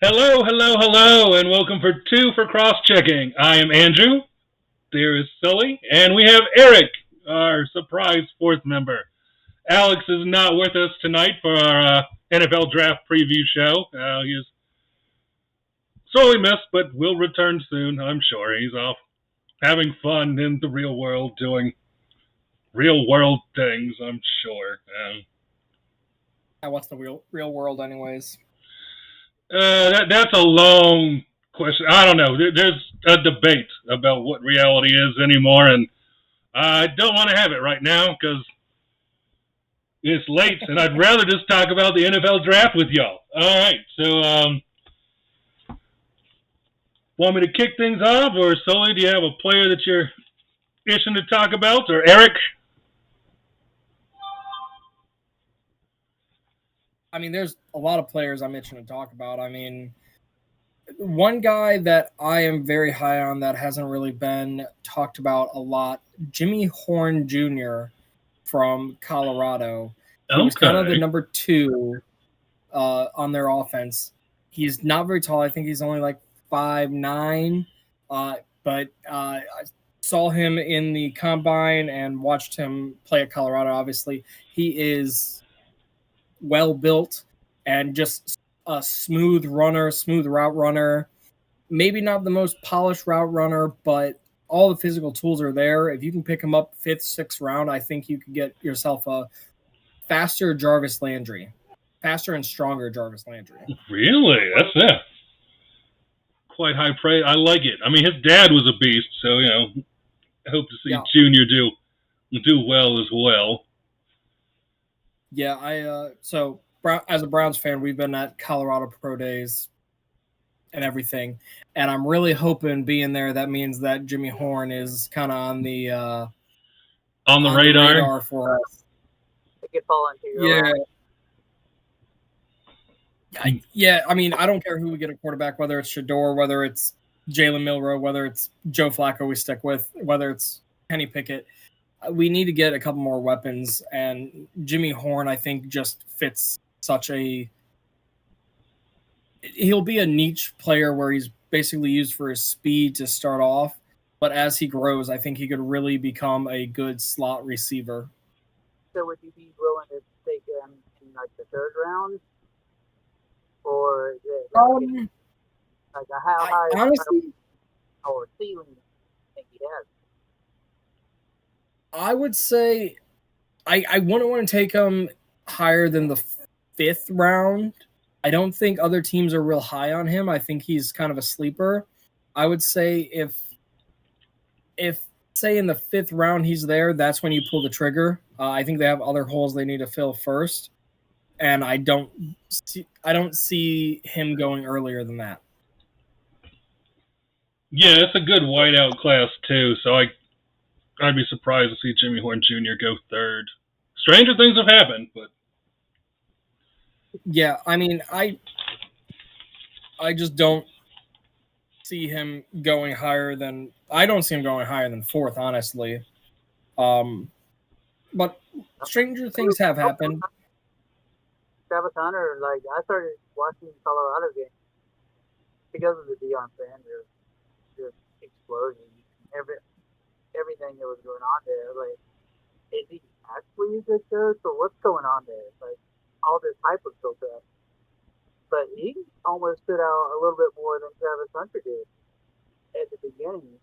Hello, hello, hello, and welcome for two for cross-checking. I am Andrew. There is Sully, and we have Eric, our surprise fourth member. Alex is not with us tonight for our NFL draft preview show. He is sorely missed, but will return soon. I'm sure he's off having fun in the real world, doing real world things. I'm sure. What's the real world, anyways? That's a long question. I don't know. There's a debate about what reality is anymore, and I don't want to have it right now because it's late, and I'd rather just talk about the NFL draft with y'all. All right, so want me to kick things off, or Sully, do you have a player that you're itching to talk about, or Eric? I mean, there's a lot of players I'm itching to talk about. I mean, one guy that I am very high on that hasn't really been talked about a lot, Jimmy Horn Jr. from Colorado. He was kind of the Okay. number two on their offense. He's not very tall. I think he's only like 5'9", but I saw him in the combine and watched him play at Colorado. Obviously, he is well built and just a smooth runner, smooth route runner. Maybe not the most polished route runner, but all the physical tools are there. If you can pick him up fifth, sixth round, I think you could get yourself a faster Jarvis Landry, faster and stronger Jarvis Landry. Really? That's quite high praise. I like it. I mean, his dad was a beast, so I hope to see Yeah, Junior do well as well. yeah. So as a Browns fan, we've been at Colorado Pro Days and everything, and I'm really hoping being there. That means that Jimmy Horn is kind of On the on the radar. radar for us. It could fall into your Yeah, lap. yeah. I mean, I don't care who we get a quarterback, whether it's Shador, whether it's Jalen Milrow, whether it's Joe Flacco we stick with, whether it's Kenny Pickett. We need to get a couple more weapons, and Jimmy Horn, I think, just fits such a. He'll be a niche player where he's basically used for his speed to start off, but as he grows, I think he could really become a good slot receiver. So would you be willing to take him in like the third round, or is it like a how high Honestly, or ceiling you think he has? I would say I wouldn't want to take him higher than the fifth round. I don't think other teams are real high on him. I think he's kind of a sleeper. I would say if say in the fifth round he's there, that's when you pull the trigger. I think they have other holes they need to fill first, and I don't see him going earlier than that. Yeah, it's a good whiteout class too. So I'd be surprised to see Jimmy Horn Jr. go third. Stranger things have happened, but Yeah, I mean, I just don't see him going higher than I don't see him going higher than fourth, honestly. But stranger things have happened. Travis Hunter, like I started watching Colorado games because of the Deion Sanders just explosion, everything that was going on there. Like, is he actually a good coach, or what's going on there? Like, all this hype was built up, but he almost stood out a little bit more than Travis Hunter did at the beginning.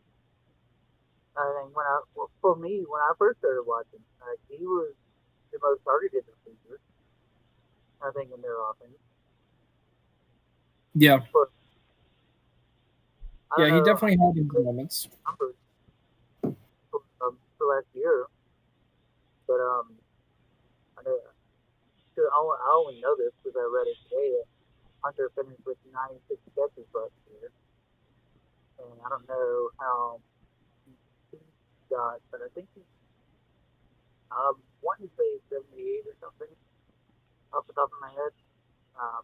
I think for me, when I first started watching, like he was the most targeted receiver, I think, in their offense. Yeah, But I don't yeah, he know definitely had his moments. numbers for last year, but I know I only know this because I read it today. That Hunter finished with 96 catches last year, and I don't know how he got, but I think he wanted to say 78 or something off the top of my head. Um,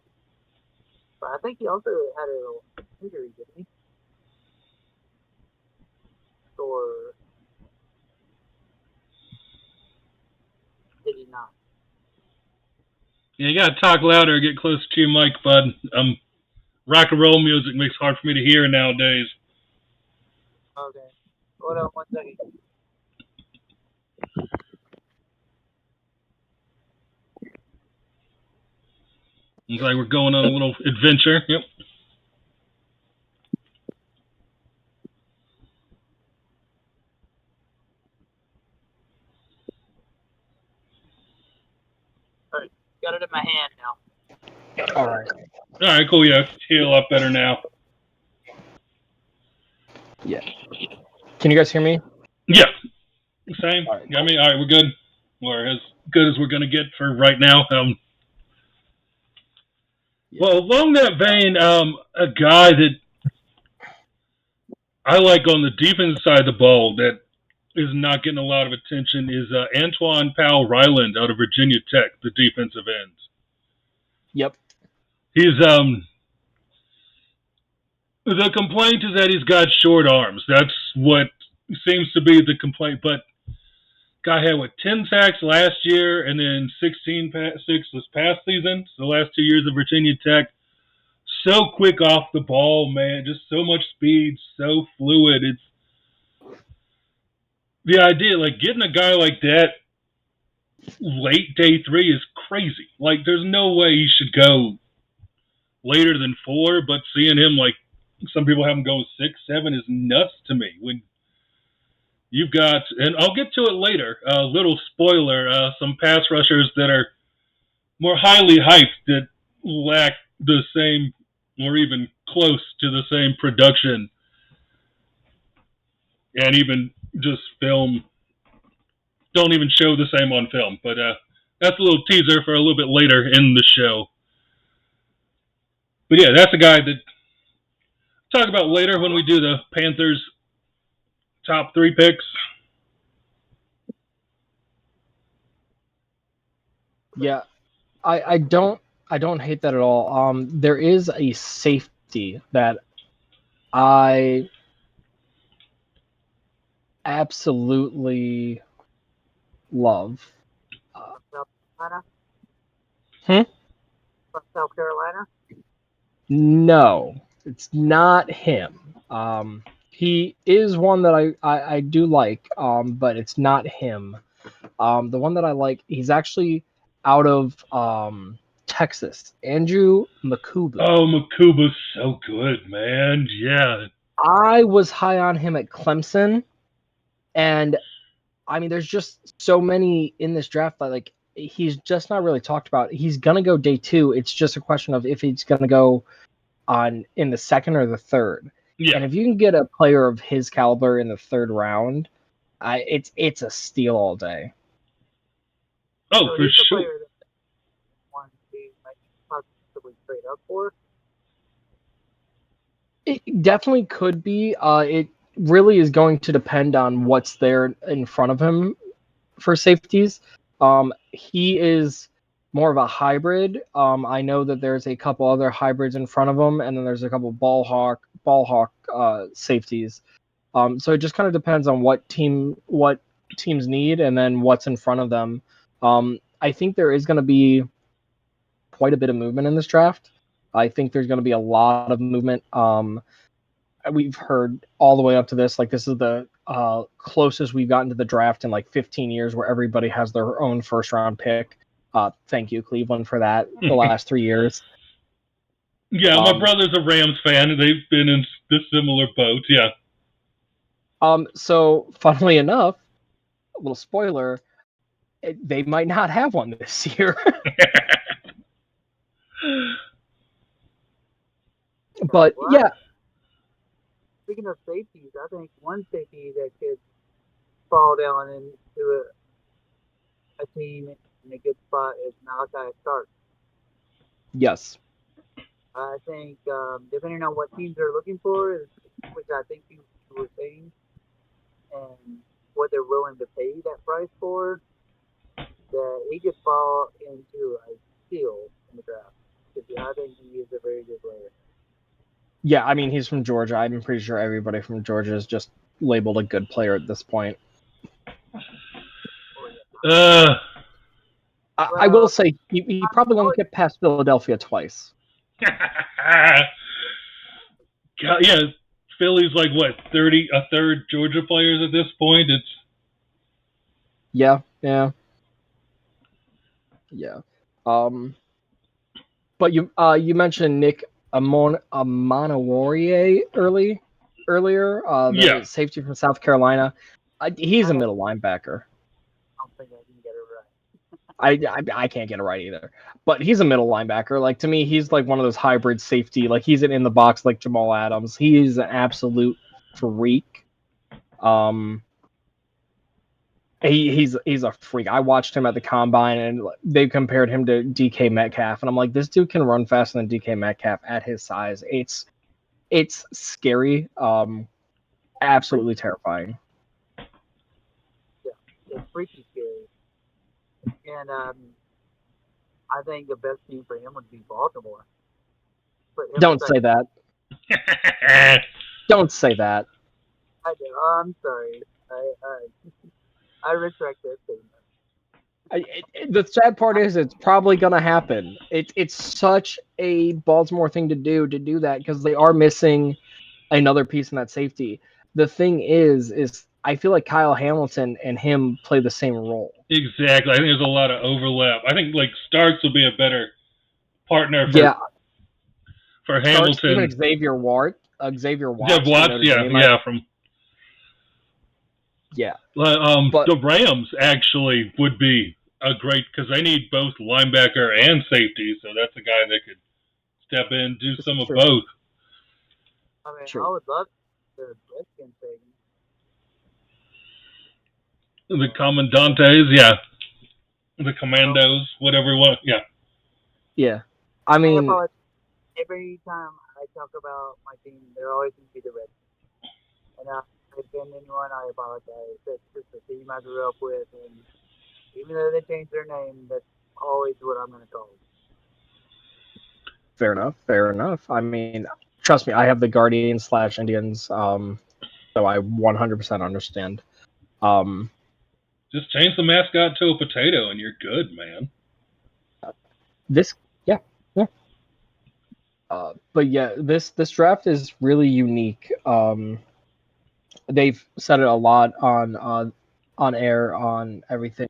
but I think he also had an injury, didn't he? Or did he not? yeah, you gotta talk louder, get close to your mic, bud. I'm rock and roll music makes it hard for me to hear nowadays. Okay. Hold on 1 second. It's like we're going on a little adventure. Yep. Alright, got it in my hand now. All right. All right, cool. Yeah, I hear a lot better now. Yeah. Can you guys hear me? Yeah. Same. All right, Got me? All right, we're good. We're as good as we're going to get for right now. Yeah. Well, along that vein, a guy that I like on the defensive side of the ball that is not getting a lot of attention is Antoine Powell Ryland out of Virginia Tech, the defensive end. Yep. He's the complaint is that he's got short arms. That's what seems to be the complaint. But guy had 10 sacks last year, and then 6 this past season. So the last 2 years of Virginia Tech. So quick off the ball, man. Just so much speed, so fluid. It's the idea, like getting a guy like that late day 3 is crazy. Like there's no way he should go later than 4, but seeing him like some people have him go 6, 7 is nuts to me. When you've got, and I'll get to it later, little spoiler, some pass rushers that are more highly hyped that lack the same or even close to the same production and even just film don't even show the same on film. But that's a little teaser for a little bit later in the show. But yeah, that's a guy that talk about later when we do the Panthers top 3 picks. Yeah, I don't hate that at all. There is a safety that I absolutely love. South Carolina? Hmm? From South Carolina? No, it's not him. He is one that I do like, but it's not him. The one that I like, he's actually out of Texas, Andrew Makubu. Oh, Makuba's so good, man. Yeah. I was high on him at Clemson, and I mean, there's just so many in this draft that like he's just not really talked about. He's gonna go day 2. It's just a question of if he's gonna go on in the 2nd or the 3rd. Yeah. And if you can get a player of his caliber in the 3rd round, it's a steal all day. Oh, So for he's a sure. player that one team might possibly trade up for. It definitely could be. It really is going to depend on what's there in front of him for safeties. He is more of a hybrid. I know that there's a couple other hybrids in front of him, and then there's a couple ball hawk safeties. So it just kind of depends on what teams need, and then what's in front of them. I think there is going to be quite a bit of movement in this draft. I think there's going to be a lot of movement. We've heard all the way up to this. Like this is the closest we've gotten to the draft in like 15 years, where everybody has their own 1st round pick. Thank you, Cleveland, for that. The last 3 years. Yeah, my brother's a Rams fan. They've been in this similar boat. Yeah. So, funnily enough, a little spoiler, they might not have one this year. But What? yeah. Speaking of safeties, I think one safety that could fall down into a team in a good spot is Malachi Stark. Yes. I think depending on what teams they're looking for, which I think you were saying, and what they're willing to pay that price for, that he could fall into a steal in the draft. Because I think he is a very good player. Yeah, I mean, he's from Georgia. I'm pretty sure everybody from Georgia is just labeled a good player at this point. I will say he probably won't get past Philadelphia twice. Yeah, Philly's like what, 30, a third Georgia players at this point. It's Yeah. But you mentioned Nick Amanawarrier earlier, yeah. the safety from South Carolina. He's I a middle linebacker. don't think I can get it right. I can't get it right either. But he's a middle linebacker. Like, to me, he's like one of those hybrid safety. Like, he's in the box like Jamal Adams. He's an absolute freak. He's a freak. I watched him at the combine, and they compared him to DK Metcalf, and I'm like, this dude can run faster than DK Metcalf at his size. It's scary. Absolutely terrifying. Yeah, it's freaky scary. And I think the best team for him would be Baltimore. Don't say that. Don't say that. I do. I'm sorry. I retract that statement. The sad part is it's probably gonna happen. It's such a Baltimore thing to do that, because they are missing another piece in that safety. The thing is I feel like Kyle Hamilton and him play the same role. Exactly. I think there's a lot of overlap. I think like Starks would be a better partner for Hamilton. Starks, even Xavier Watts. From yeah. But the Rams actually would be a great, because they need both linebacker and safety, so that's a guy that could step in, do some of both. I mean, True. I would love the Redskins thing. The Commandantes, yeah. The Commandos, whatever you want, yeah. Yeah. I mean, every time I talk about my team, they're always going to be the Redskins. And if I offend anyone, I apologize. That's just the team I grew up with, and even though they changed their name, that's always what I'm going to call them. Fair enough. I mean, trust me, I have the Guardians / Indians, so I 100% understand. Just change the mascot to a potato and you're good, man. But yeah, this draft is really unique. They've said it a lot on air, on everything.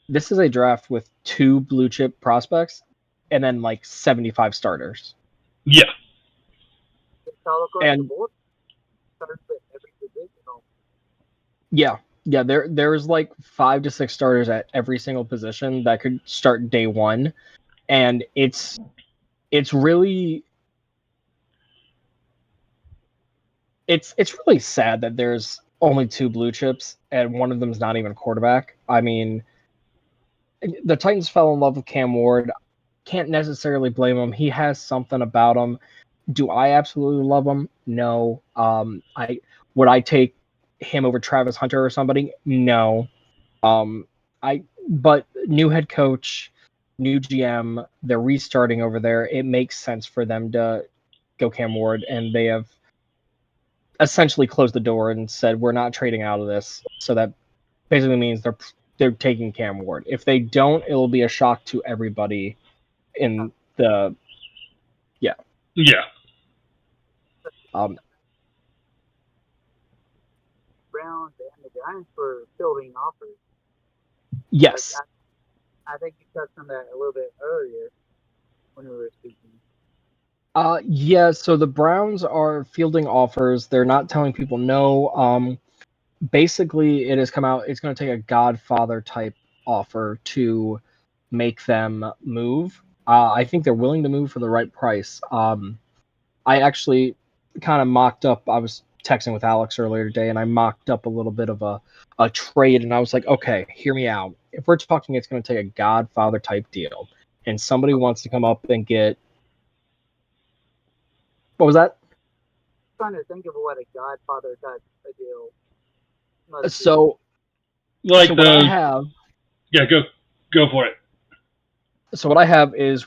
This is a draft with 2 blue chip prospects and then like 75 starters. Yeah. And yeah, there's like 5 to 6 starters at every single position that could start day one, and it's really sad that there's only 2 blue chips and one of them is not even a quarterback. I mean, the Titans fell in love with Cam Ward. Can't necessarily blame him. He has something about him. Do I absolutely love him? No. Would I take him over Travis Hunter or somebody? No. But new head coach, new GM, they're restarting over there. It makes sense for them to go Cam Ward, and they have essentially closed the door and said, we're not trading out of this. So that basically means they're taking Cam Ward. If they don't, it'll be a shock to everybody in the Yeah. Browns and the Giants were fielding offers. Yes. I think you touched on that a little bit earlier when we were speaking. Yeah, so the Browns are fielding offers. They're not telling people no. Basically, it has come out. It's going to take a Godfather type offer to make them move. I think they're willing to move for the right price. I actually kind of mocked up. I was texting with Alex earlier today, and I mocked up a little bit of a trade, and I was like, okay, hear me out. If we're talking, it's going to take a Godfather type deal, and somebody wants to come up and get. What was that? I'm trying to think of what a Godfather type of deal. So like what I have. Yeah, go for it. So what I have is,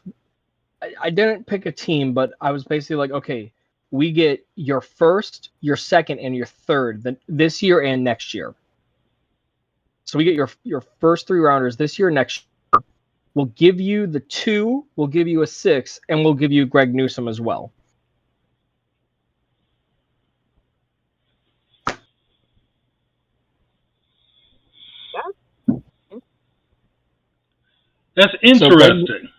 I didn't pick a team, but I was basically like, okay, we get your first, your second, and your third this year and next year. So we get your first 3 rounders this year, next year. We'll give you the 2, we'll give you a 6, and we'll give you Greg Newsome as well. That's interesting.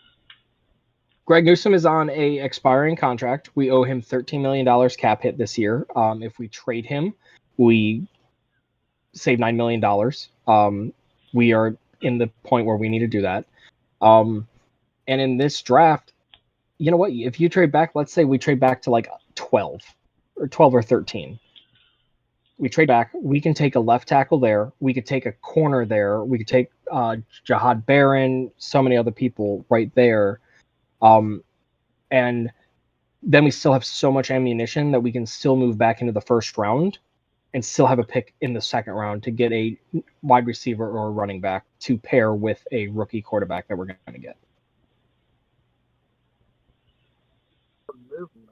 Greg Newsome is on a expiring contract. We owe him $13 million cap hit this year. If we trade him, we save $9 million. We are in the point where we need to do that. And in this draft, you know what? If you trade back, let's say we trade back to like 12 or 13. We trade back. We can take a left tackle there. We could take a corner there. We could take Jahad Barron, so many other people right there. And then we still have so much ammunition that we can still move back into the first round and still have a pick in the second round to get a wide receiver or a running back to pair with a rookie quarterback that we're going to get. Movement,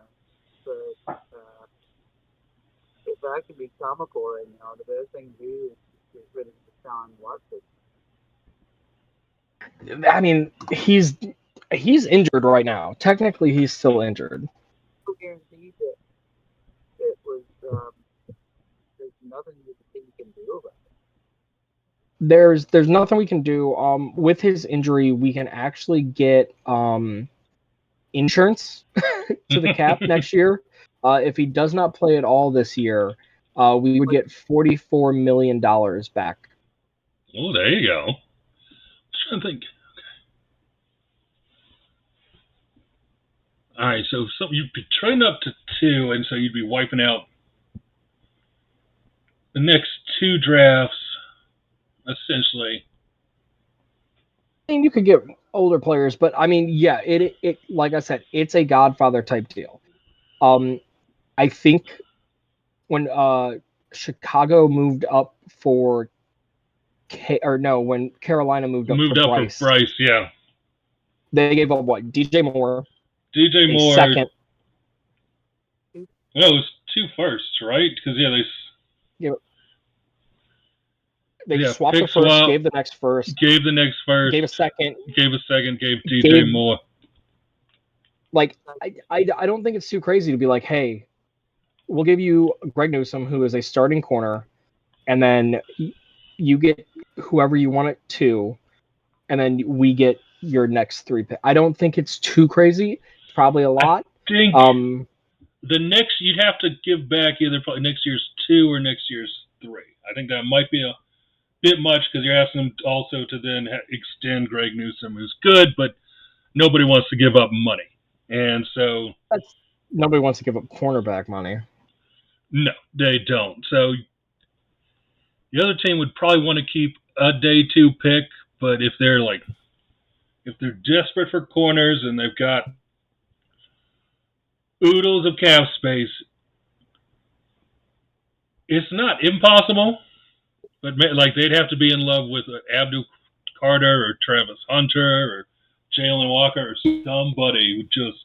but if I can be comical right now, the best thing to do is get rid of Deshaun Watson. I mean, he's injured right now. Technically, he's still injured. Who guaranteed that it was? There's nothing you can do about it. There's nothing we can do. With his injury, we can actually get insurance to the cap next year. If he does not play at all this year, we would get $44 million back. Oh, there you go. I'm trying to think. Okay. All right, so you'd be trading up to 2, and so you'd be wiping out the next 2 drafts, essentially. I mean, you could get older players, but I mean, yeah, it like I said, it's a Godfather type deal. I think when Chicago moved up for when Carolina moved up for Bryce, yeah, they gave up what? DJ Moore. DJ Moore. Second. Well, it was 2 firsts, right? Because they swapped the first, gave the next first, gave the next first, gave a second, gave DJ Moore. Like, I don't think it's too crazy to be like, hey, we'll give you Greg Newsome, who is a starting corner, and then you get whoever you want it to, and then we get your next 3 picks. I don't think it's too crazy. It's probably a lot. I think the next you'd have to give back either probably next year's 2 or next year's 3. I think that might be a bit much because you're asking them also to then extend Greg Newsome, who's good, but nobody wants to give up money, and so nobody wants to give up cornerback money. No, they don't. So the other team would probably want to keep a day 2 pick, but if they're desperate for corners and they've got oodles of cap space, it's not impossible, but like they'd have to be in love with Abdul Carter or Travis Hunter or Jalen Walker or somebody who just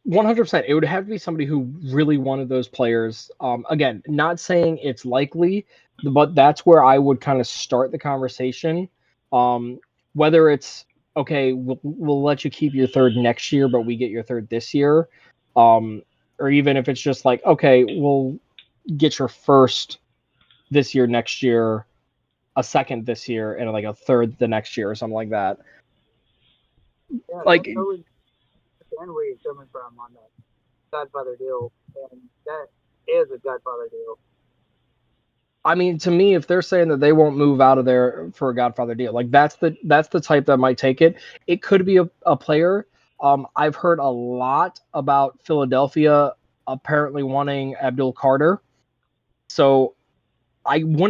100%. It would have to be somebody who really wanted those players. Again, not saying it's likely, but that's where I would kind of start the conversation. Whether it's okay, we'll let you keep your 3rd next year, but we get your 3rd this year, or even if it's just like, okay, we'll get your 1st this year, next year, a 2nd this year, and like a 3rd the next year, or something like that. Yeah, like. And where you're coming from on that Godfather deal, and that is a Godfather deal. I mean, to me, if they're saying that they won't move out of there for a Godfather deal, like that's the type that might take it. It could be a player. I've heard a lot about Philadelphia apparently wanting Abdul Carter, so I would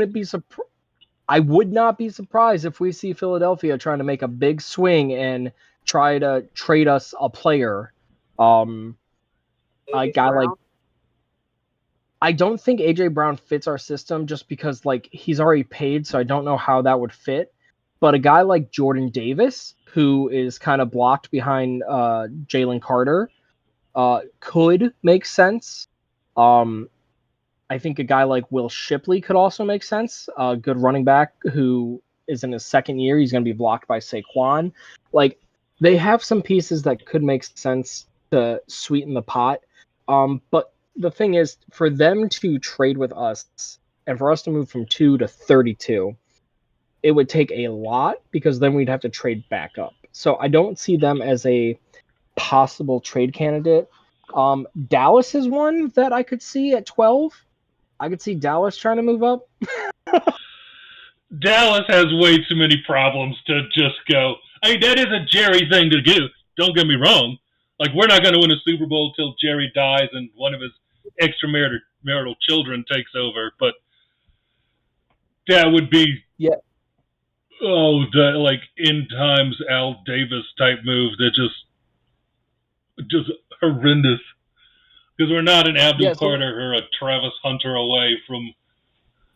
not be surprised if we see Philadelphia trying to make a big swing and try to trade us a player. A guy like, I don't think AJ Brown fits our system just because like he's already paid, so I don't know how that would fit. But a guy like Jordan Davis, who is kind of blocked behind Jalen Carter, could make sense. I think a guy like Will Shipley could also make sense. A good running back who is in his 2nd year. He's going to be blocked by Saquon. Like, they have some pieces that could make sense to sweeten the pot. But the thing is, for them to trade with us and for us to move from 2 to 32, it would take a lot because then we'd have to trade back up. So I don't see them as a possible trade candidate. Dallas is one that I could see at 12. I could see Dallas trying to move up. Dallas has way too many problems to just go. I mean, that is a Jerry thing to do. Don't get me wrong. Like, we're not going to win a Super Bowl till Jerry dies and one of his extramarital children takes over. But that would be, Yeah. like in times Al Davis type move that just horrendous. Because we're not an Abdul Carter or a Travis Hunter away from.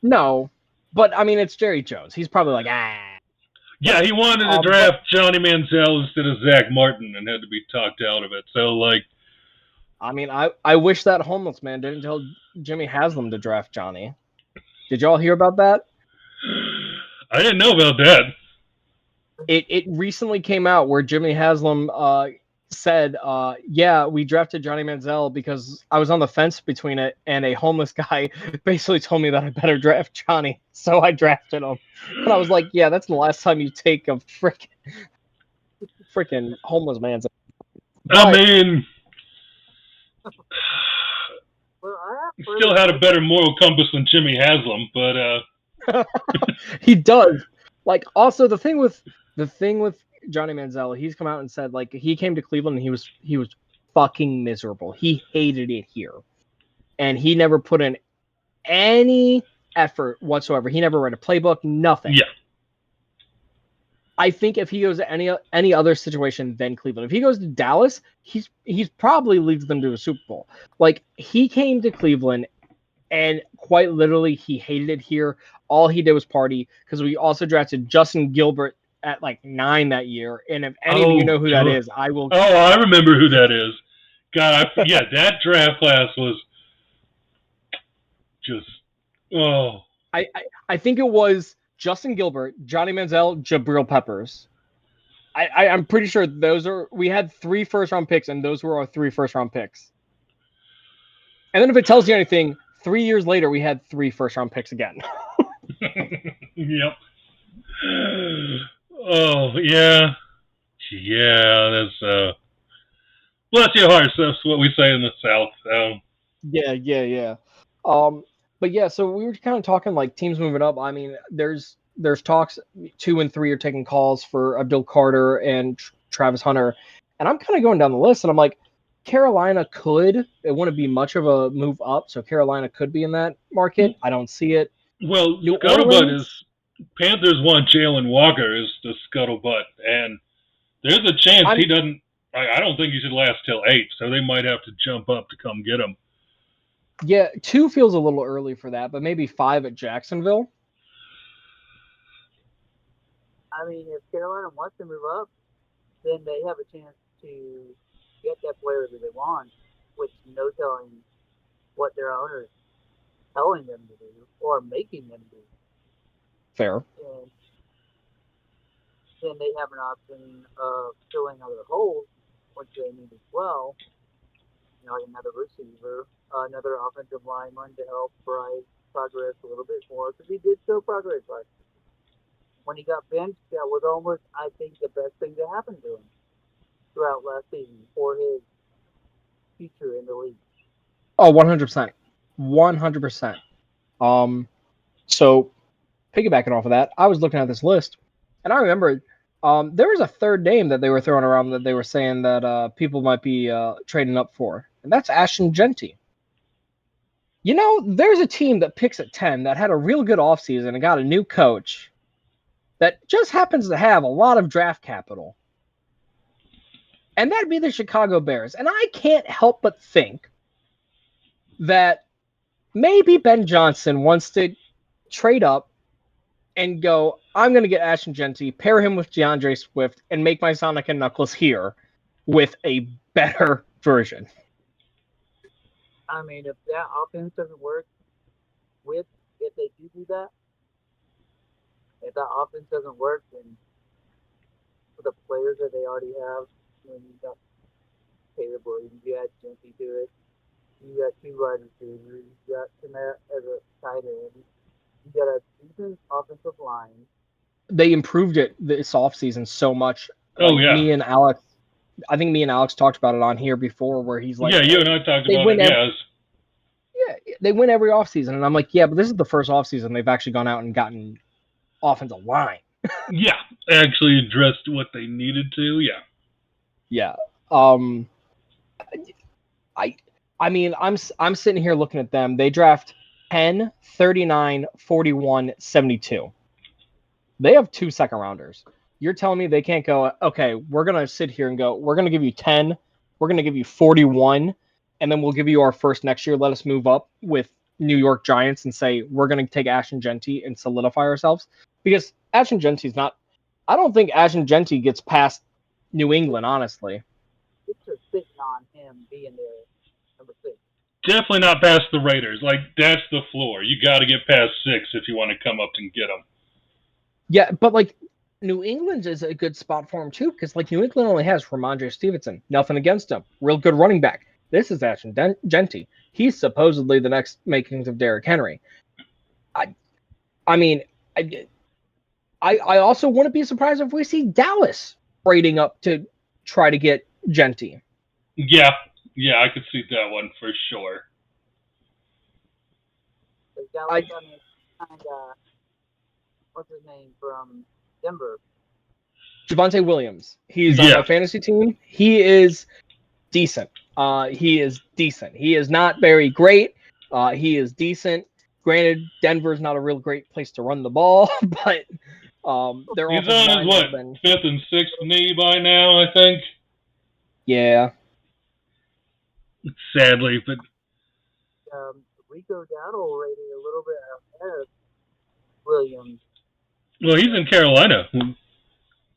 No, but I mean, it's Jerry Jones. He's probably like, ah. Yeah, he wanted to draft Johnny Manziel instead of Zach Martin and had to be talked out of it. So, like, I mean, I wish that homeless man didn't tell Jimmy Haslam to draft Johnny. Did y'all hear about that? I didn't know about that. It recently came out where Jimmy Haslam said, yeah, we drafted Johnny Manziel because I was on the fence between it, and a homeless guy basically told me that I better draft Johnny, so I drafted him. And I was like, yeah, that's the last time you take a freaking homeless man's. I mean, still had a better moral compass than Jimmy Haslam, but he does. Like, also the thing with Johnny Manziel, he's come out and said, like, he came to Cleveland and he was fucking miserable. He hated it here, and he never put in any effort whatsoever. He never read a playbook, nothing. Yeah. I think if he goes to any other situation than Cleveland, if he goes to Dallas, he's probably leads them to a Super Bowl. Like, he came to Cleveland and quite literally he hated it here. All he did was party, because we also drafted Justin Gilbert at like 9 that year. And if any of you know who that is, I will. Oh, I remember who that is. God, yeah, that draft class was just. Oh. I think it was Justin Gilbert, Johnny Manziel, Jabril Peppers. I'm pretty sure we had 3 first-round picks, and those were our 3 first-round picks. And then if it tells you anything, 3 years later, we had 3 first-round picks again. Yep. Oh, yeah. Yeah, that's, bless your hearts, that's what we say in the South. Yeah. But yeah, so we were kind of talking like teams moving up. I mean, there's talks 2 and 3 are taking calls for Abdul Carter and Travis Hunter, and I'm kind of going down the list, and I'm like, Carolina could. It wouldn't be much of a move up, so Carolina could be in that market. I don't see it. Well, scuttlebutt is Panthers want Jalen Walker is the scuttlebutt, and there's a chance he doesn't. I don't think he should last till 8, so they might have to jump up to come get him. Yeah, 2 feels a little early for that, but maybe 5 at Jacksonville. I mean, if Carolina wants to move up, then they have a chance to get that player that they want, with no telling what their owners telling them to do or making them do. Fair. And then they have an option of filling other holes, which they need as well. You know, like another receiver, another offensive lineman to help Bryce progress a little bit more, because he did show progress last year. When he got benched, that was almost, I think, the best thing to happen to him throughout last season for his future in the league. Oh, 100%. 100%. So piggybacking off of that, I was looking at this list, and I remember there was a third name that they were throwing around that they were saying that people might be trading up for, and that's Ashton Genty. You know, there's a team that picks at 10 that had a real good offseason and got a new coach that just happens to have a lot of draft capital. And that'd be the Chicago Bears. And I can't help but think that maybe Ben Johnson wants to trade up and go, I'm going to get Ashton Genty, pair him with DeAndre Swift, and make my Sonic and Knuckles here with a better version. I mean, if that offense doesn't work if they do that, if that offense doesn't work, then with the players that they already have, when you got Caleb Williams, you got Genty to it, you got 2 wide receivers, you got Komet as a tight end, you got a decent offensive line, they improved it this offseason so much. Oh, Like yeah. me and Alex, I think me and Alex talked about it on here before, where he's like, yeah, you and I talked they about win it. yeah, they win every offseason, and I'm like, yeah, but this is the first offseason they've actually gone out and gotten offensive line. Yeah, actually addressed what they needed to. Yeah. Yeah. I mean, I'm sitting here looking at them. They draft 10, 39, 41, 72. They have 2 second rounders. You're telling me they can't go, okay, we're going to sit here and go, we're going to give you 10, we're going to give you 41, and then we'll give you our first next year. Let us move up with New York Giants and say, we're going to take Ashton Genty and solidify ourselves. Because Ashton Genty's not, I don't think Ashton Genty gets past New England, honestly. It's just sitting on him being there, number 6. Definitely not past the Raiders. Like, that's the floor. You got to get past 6 if you want to come up and get them. Yeah, but like New England is a good spot for him too, because like New England only has Ramondre Stevenson. Nothing against him. Real good running back. This is Ashton Genty. He's supposedly the next makings of Derrick Henry. I mean, I also wouldn't be surprised if we see Dallas trading up to try to get Genty. Yeah, I could see that one for sure. Dallas, kind of, what's his name from Denver? Javonte Williams. He's on my fantasy team. He is decent. He is decent. He is not very great. He is decent. Granted, Denver's not a real great place to run the ball, but their He's offensive on his, line has been 5th and 6th knee by now, I think. Yeah. Sadly, but Rico Dowdle rated a little bit ahead of Williams. Well, he's in Carolina.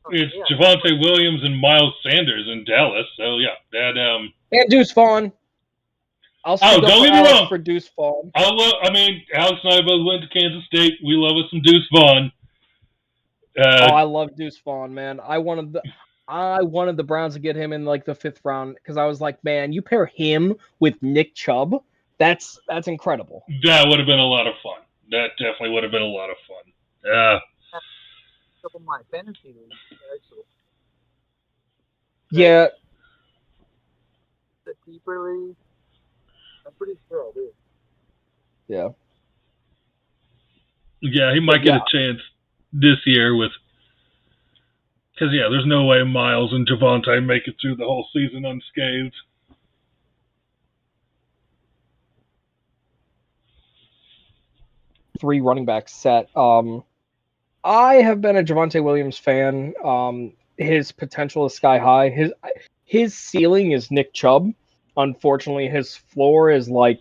It's Javonte Williams and Miles Sanders in Dallas. So yeah, that and Deuce Vaughn. I'll stick don't get me wrong for Deuce Vaughn. I mean, Alex and I both went to Kansas State. We love us some Deuce Vaughn. I love Deuce Vaughn, man. I wanted the Browns to get him in like the 5th round because I was like, man, you pair him with Nick Chubb, that's incredible. That would have been a lot of fun. That definitely would have been a lot of fun. A couple of my fantasy leagues, actually. Yeah. The keeper league, I'm pretty sure I do. Yeah. Yeah, he might get a chance this year with. Because, yeah, there's no way Miles and Javonte make it through the whole season unscathed. Three running back set. I have been a Javonte Williams fan. His potential is sky high. His ceiling is Nick Chubb. Unfortunately, his floor is like.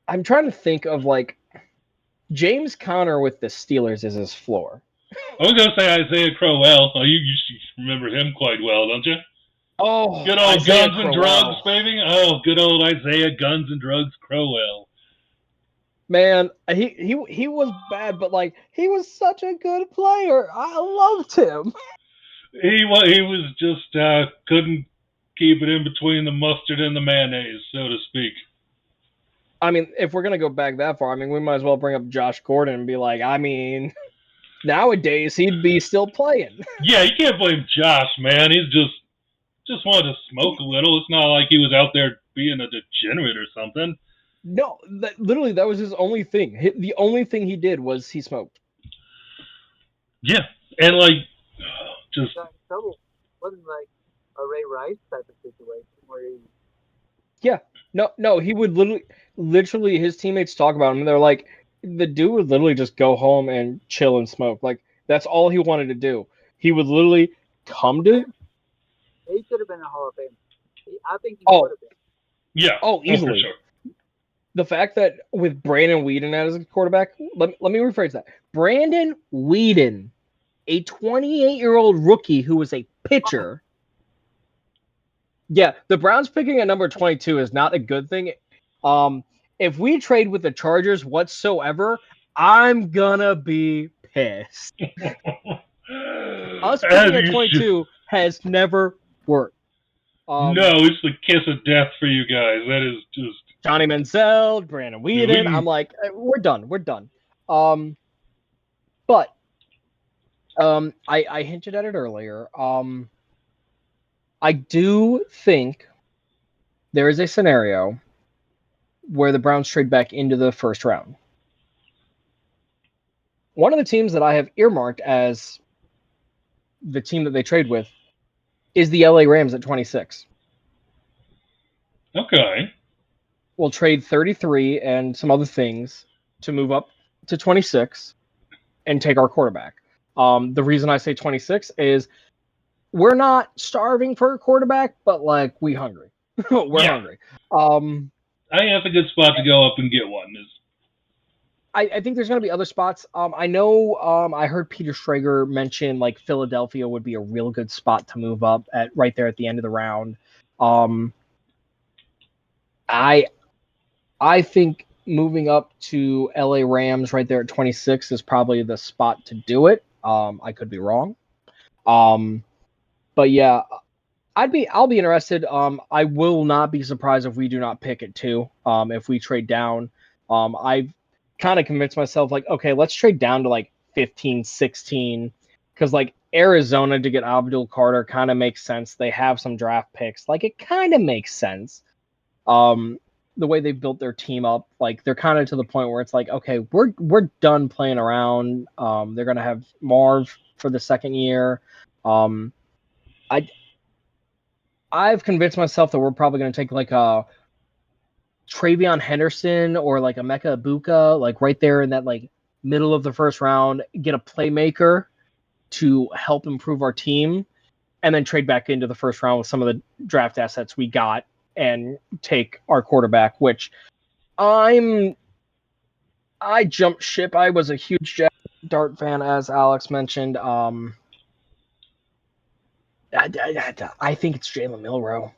I'm trying to think of like James Conner with the Steelers is his floor. I was going to say Isaiah Crowell. Oh, you remember him quite well, don't you? Oh, good old Isaiah Guns and Crowell. Drugs, baby. Oh, good old Isaiah Guns and Drugs Crowell. Man, he was bad, but like he was such a good player. I loved him. He was just couldn't keep it in between the mustard and the mayonnaise, so to speak. I mean, if we're gonna go back that far, I mean, we might as well bring up Josh Gordon and be like, I mean, nowadays he'd be still playing. Yeah, you can't blame Josh, man. He's just wanted to smoke a little. It's not like he was out there being a degenerate or something. No, literally that was his only thing. The only thing he did was he smoked. Yeah, and like just trouble. Wasn't like a Ray Rice type of situation where he. Yeah, no, he would literally his teammates talk about him. And they're like, the dude would literally just go home and chill and smoke. Like that's all he wanted to do. He would literally come to. He could have been a Hall of Famer. I think he would have been. Yeah. Oh, easily. For sure. The fact that with Brandon Weeden as a quarterback, let me rephrase that. Brandon Weeden, a 28-year-old rookie who was a pitcher. Yeah, the Browns picking at number 22 is not a good thing. If we trade with the Chargers whatsoever, I'm gonna be pissed. Us picking at 22 has never worked. No, it's the kiss of death for you guys. That is just Johnny Manziel, Brandon Weeden. I'm like, we're done. But I hinted at it earlier. I do think there is a scenario where the Browns trade back into the first round. One of the teams that I have earmarked as the team that they trade with is the LA Rams at 26. Okay. We'll trade 33 and some other things to move up to 26 and take our quarterback. The reason I say 26 is we're not starving for a quarterback, but like we hungry. We're hungry. I think that's a good spot to go up and get one. I think there's going to be other spots. I know I heard Peter Schrager mention like Philadelphia would be a real good spot to move up at right there at the end of the round. I think moving up to LA Rams right there at 26 is probably the spot to do it. I could be wrong. But yeah, I'll be interested. I will not be surprised if we do not pick at 2. If we trade down. I've kind of convinced myself like, okay, let's trade down to like 15, 16. Because like Arizona to get Abdul Carter kind of makes sense. They have some draft picks. Like it kind of makes sense. The way they've built their team up, like they're kind of to the point where it's like, okay, we're done playing around. They're gonna have Marv for the second year. I've convinced myself that we're probably gonna take like a Travion Henderson or like a Mecca Ibuka, like right there in that like middle of the first round, get a playmaker to help improve our team, and then trade back into the first round with some of the draft assets we got and take our quarterback, which I jumped ship. I was a huge Jack Dart fan, as Alex mentioned. I think it's Jalen Milroe.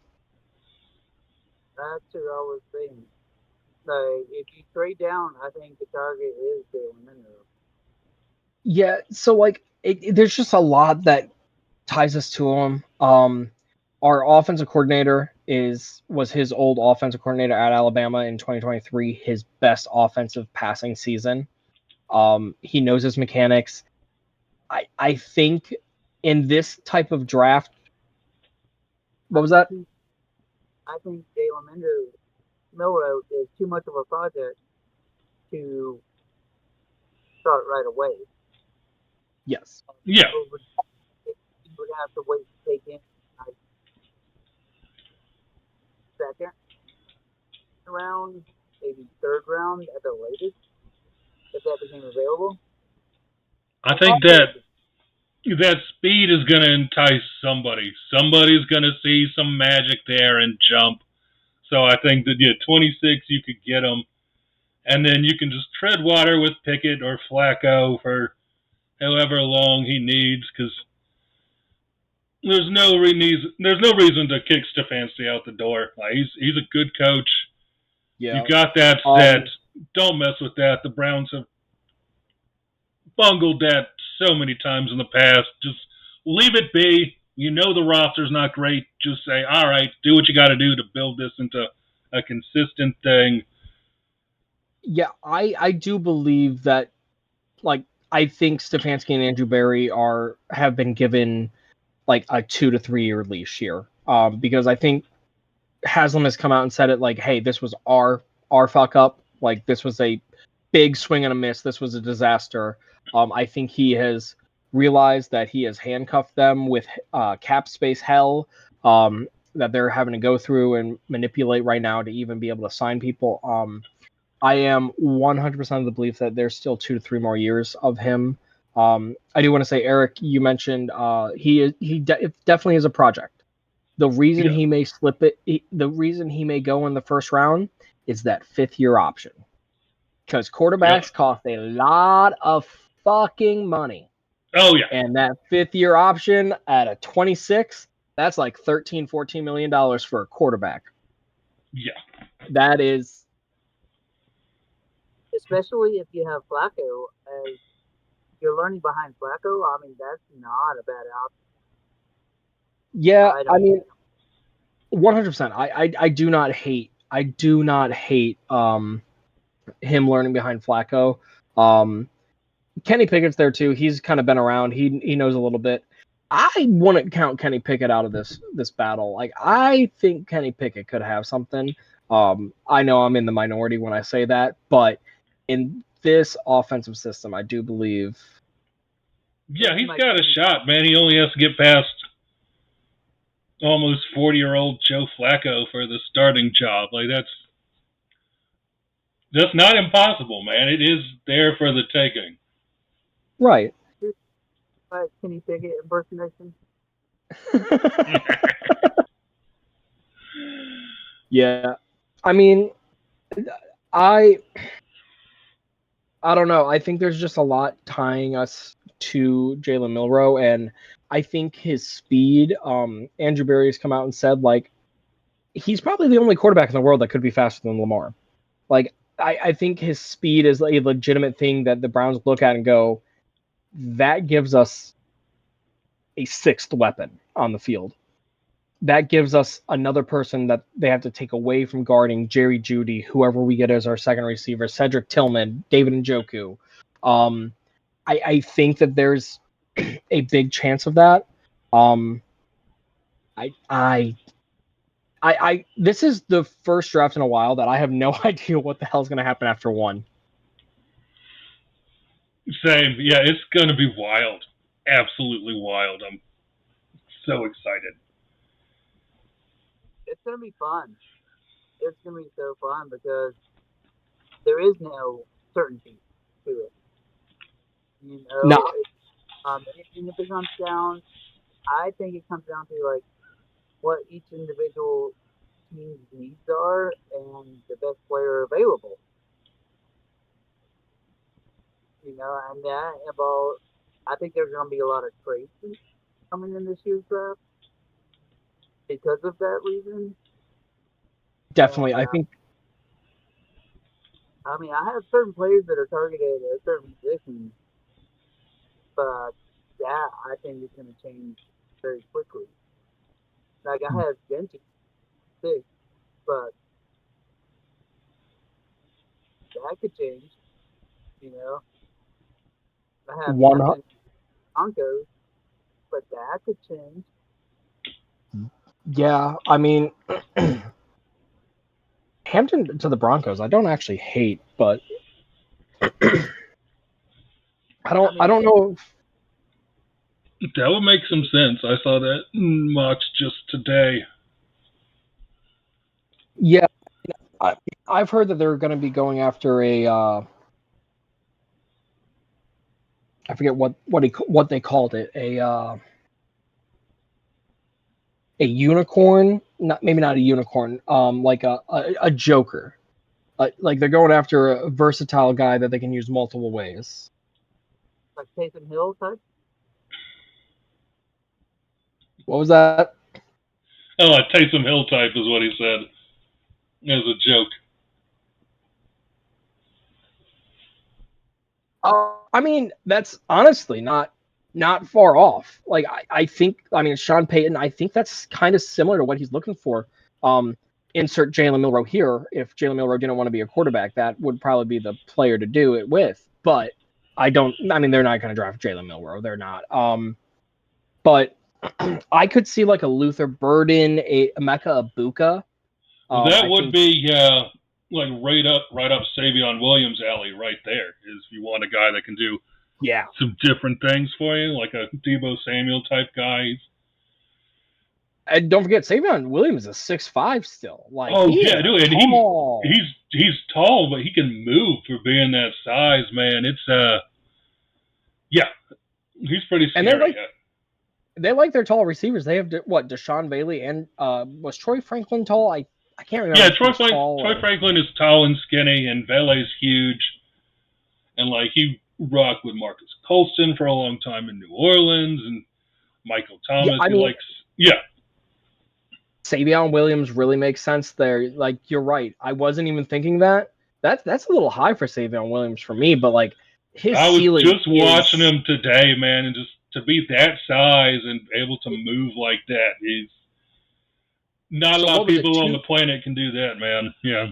That's who I was thinking. Like, if you trade down, I think the target is Jalen Monroe. Yeah, so like there's just a lot that ties us to him. Our offensive coordinator was his old offensive coordinator at Alabama in 2023, his best offensive passing season. He knows his mechanics. I think in this type of draft, what was that? I think Jalen Milroe is too much of a project to start right away. Yes. Yeah. You would have to wait to take in like second round, maybe third round at the latest, if that became available. I think that speed is going to entice somebody. Somebody's going to see some magic there and jump. So I think that 26 you could get them, and then you can just tread water with Pickett or Flacco for however long he needs, because there's no reason to kick Stefanski out the door. Like, he's a good coach. Yeah. You got that set. Don't mess with that. The Browns have bungled that so many times in the past. Just leave it be. You know the roster's not great. Just say, all right, do what you got to do to build this into a consistent thing. Yeah, I do believe that, like, I think Stefanski and Andrew Berry have been given like a 2 to 3 year leash here. Because I think Haslam has come out and said it like, hey, this was our fuck up. Like, this was a big swing and a miss. This was a disaster. I think he has realized that he has handcuffed them with cap space hell that they're having to go through and manipulate right now to even be able to sign people. I am 100% of the belief that there's still 2 to 3 more years of him. I do want to say, Eric, you mentioned it definitely is a project. The reason he may slip it, the reason he may go in the first round is that 5th-year option. Because quarterbacks cost a lot of fucking money. Oh, yeah. And that 5th-year option at a 26, that's like $13-14 million for a quarterback. Yeah. That is. Especially if you have Flacco as you're learning behind Flacco. I mean, that's not a bad option. Yeah, I mean, 100%. I do not hate him learning behind Flacco. Kenny Pickett's there too. He's kind of been around. He knows a little bit. I wouldn't count Kenny Pickett out of this battle. Like, I think Kenny Pickett could have something. I know I'm in the minority when I say that, but in this offensive system, I do believe. Yeah, he's got a shot, man. He only has to get past almost 40-year-old Joe Flacco for the starting job. Like, that's not impossible, man. It is there for the taking. Right. Kenny Pickett impersonation. Yeah. I mean, I don't know. I think there's just a lot tying us to Jalen Milroe, and I think his speed. Andrew Berry has come out and said, like, he's probably the only quarterback in the world that could be faster than Lamar. Like, I think his speed is a legitimate thing that the Browns look at and go, that gives us a sixth weapon on the field. That gives us another person that they have to take away from guarding Jerry Jeudy, whoever we get as our second receiver, Cedric Tillman, David Njoku. I think that there's a big chance of that. This is the first draft in a while that I have no idea what the hell is going to happen after one. Same. Yeah, it's going to be wild. Absolutely wild. I'm so excited. It's going to be fun. It's going to be so fun because there is no certainty to it. You know, No. And if it comes down, I think it comes down to like what each individual team's needs are and the best player available. You know, and that about, I think there's going to be a lot of trades coming in this year's draft because of that reason. Definitely, And, I think. I mean, I have certain players that are targeted at certain positions, but that I think is going to change very quickly. Like I have Genty 6, but that could change. You know, I have One. Hampton Broncos, but that could change. Yeah, I mean, Hampton to the Broncos, I don't actually hate, but I don't know. That would make some sense. I saw that much just today. Yeah, I've heard that they're going to be going after a. I forget what they called it, a unicorn, maybe not a unicorn, like a joker. Like they're going after a versatile guy that they can use multiple ways. Like Taysom Hill type. What was that? Oh, a Taysom Hill type is what he said. As a joke. I mean, that's honestly not far off. Like I think, I mean, Sean Payton, I think that's kind of similar to what he's looking for. Insert Jalen Milroe here. If Jalen Milroe didn't want to be a quarterback, that would probably be the player to do it with. But I mean, they're not going to draft Jalen Milroe. They're not. But I could see like a Luther Burden, a Emeka Ibuka. That would be like right up Savion Williams' alley right there. Is if you want a guy that can do some different things for you, like a Deebo Samuel type guy. And don't forget, Savion Williams is 6'5" still. Like, yeah, dude, and tall. he's tall, but he can move for being that size, man. It's yeah, he's pretty scary. And they like their tall receivers. They have Deshaun Bailey and was Troy Franklin tall? I can't remember. Yeah, Troy Franklin is tall and skinny, and Vele's huge, and like he rocked with Marcus Colston for a long time in New Orleans, and Michael Thomas. Savion Williams really makes sense there. Like, you're right. I wasn't even thinking that. That's a little high for Savion Williams for me, but like his ceiling. I was just watching him today, man, and just to be that size and able to move like that is not a lot of people on the planet can do that, man. Yeah.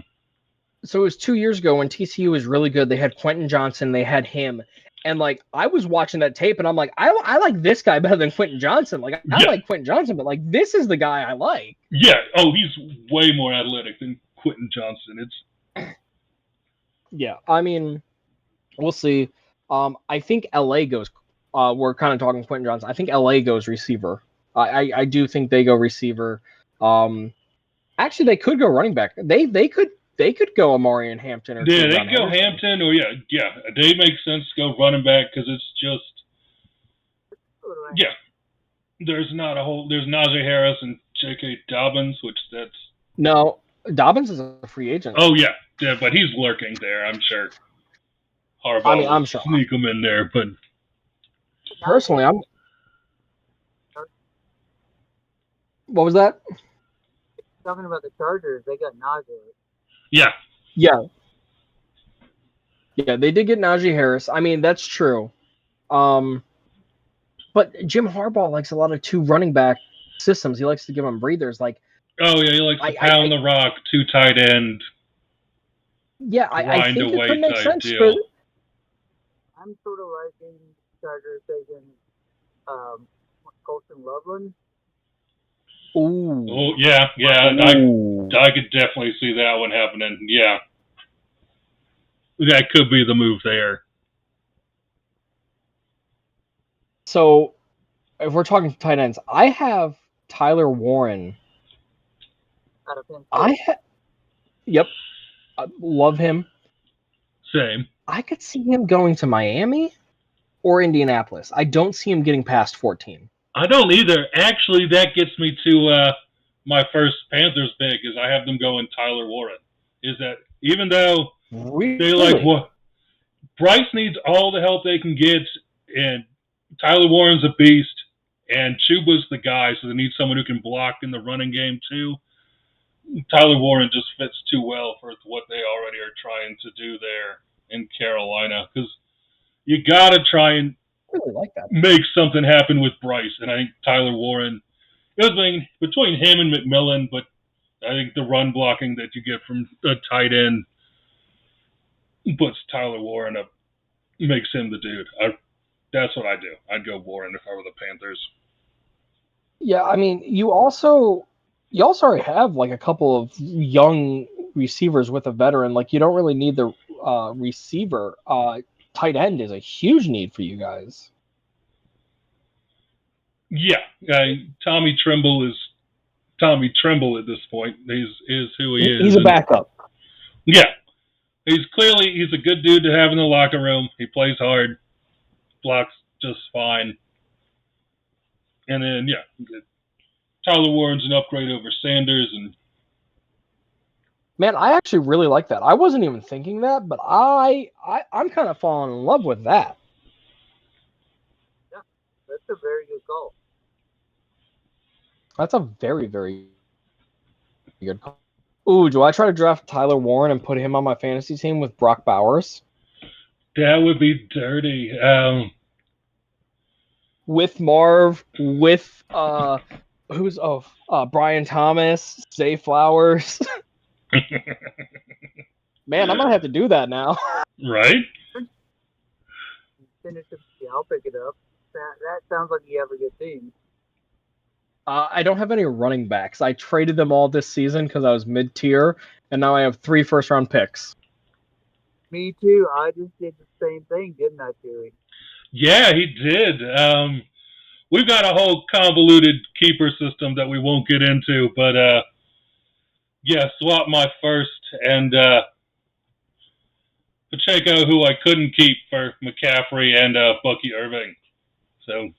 So it was 2 years ago when TCU was really good. They had Quentin Johnson, they had him, and like I was watching that tape, and I'm like, I like this guy better than Quentin Johnson. Like I Yeah. like Quentin Johnson, but like this is the guy I like. Yeah. Oh, he's way more athletic than Quentin Johnson. It's Yeah, I mean, we'll see. I think LA goes. We're kind of talking Quentin Johnson. I think LA goes receiver. I do think they go receiver. Actually, they could go running back. They could go Amari and Hampton or yeah. They Tavion can go Henderson. Hampton or yeah. They make sense to go running back because it's just yeah. There's Najee Harris and J.K. Dobbins, which that's No, Dobbins is a free agent. oh yeah, but he's lurking there. I'm sure Harbaugh I mean, will I'm sure. sneak him in there, but Personally, I'm. What was that? Talking about the Chargers, they got Najee. yeah, Yeah. Yeah, they did get Najee Harris. I mean, that's true. But Jim Harbaugh likes a lot of two running back systems. He likes to give them breathers. Like, oh yeah, he likes to pound the rock, 2 tight end, I grind think it away could make type sense deal. for. I'm sort of liking Chargers taking Colton Loveland. Ooh. Oh yeah, Ooh. I could definitely see that one happening. Yeah, that could be the move there. So, if we're talking tight ends, I have Tyler Warren. Out of Penn State. Yep, I love him. Same. I could see him going to Miami or Indianapolis. I don't see him getting past 14. I don't either. Actually, that gets me to my first Panthers pick is I have them going Tyler Warren. Is that even though they like what Bryce needs all the help they can get, and Tyler Warren's a beast, and Chuba's the guy, so they need someone who can block in the running game too. Tyler Warren just fits too well for what they already are trying to do there in Carolina because you got to try and really like that. Make something happen with Bryce, and I think Tyler Warren. It was between him and McMillan, but I think the run blocking that you get from a tight end puts Tyler Warren up, makes him the dude. That's what I do. I'd go Warren if I were the Panthers. Yeah, I mean, you also already have like a couple of young receivers with a veteran. Like, you don't really need the receiver. Tight end is a huge need for you guys. Yeah, Tommy Tremble is Tommy Tremble at this point. Is who he is. He's a backup. Yeah, he's a good dude to have in the locker room. He plays hard, blocks just fine, and then Tyler Warren's an upgrade over Sanders. And man, I actually really like that. I wasn't even thinking that, but I'm kind of falling in love with that. Yeah, that's a very good call. That's a very, very good call. Ooh, do I try to draft Tyler Warren and put him on my fantasy team with Brock Bowers? That would be dirty. With Marv, with Brian Thomas, Zay Flowers. Man, I'm gonna have to do that now. Right? Finish it. Yeah, I'll pick it up. That sounds like you have a good team. I don't have any running backs. I traded them all this season because I was mid-tier, and now I have 3 first-round picks. Me too. I just did the same thing, didn't I, Chewy? Yeah, he did. We've got a whole convoluted keeper system that we won't get into, but swap my first and Pacheco, who I couldn't keep, for McCaffrey and Bucky Irving. So,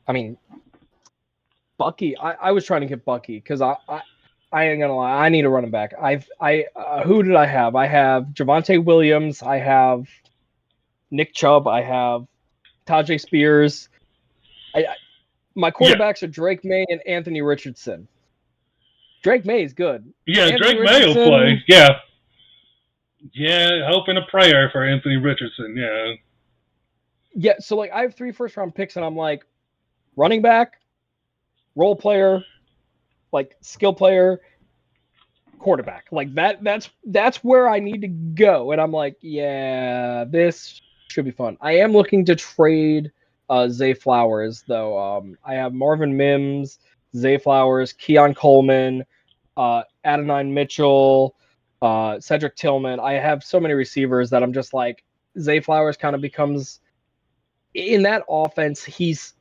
I mean, Bucky. I was trying to get Bucky because I ain't gonna lie. I need a running back. Who did I have? I have Javonte Williams. I have Nick Chubb. I have Tajay Spears. My quarterbacks are Drake May and Anthony Richardson. Drake May is good. Yeah, Anthony Drake May will play. Yeah. Yeah, hope and a prayer for Anthony Richardson. Yeah. Yeah, so like I have 3 first-round picks, and I'm like, running back, role player, like skill player, quarterback. Like that's where I need to go. And I'm like, yeah, this should be fun. I am looking to trade Zay Flowers though. I have Marvin Mims, Zay Flowers, Keon Coleman, Adonai Mitchell, Cedric Tillman. I have so many receivers that I'm just like, Zay Flowers kind of becomes in that offense. He's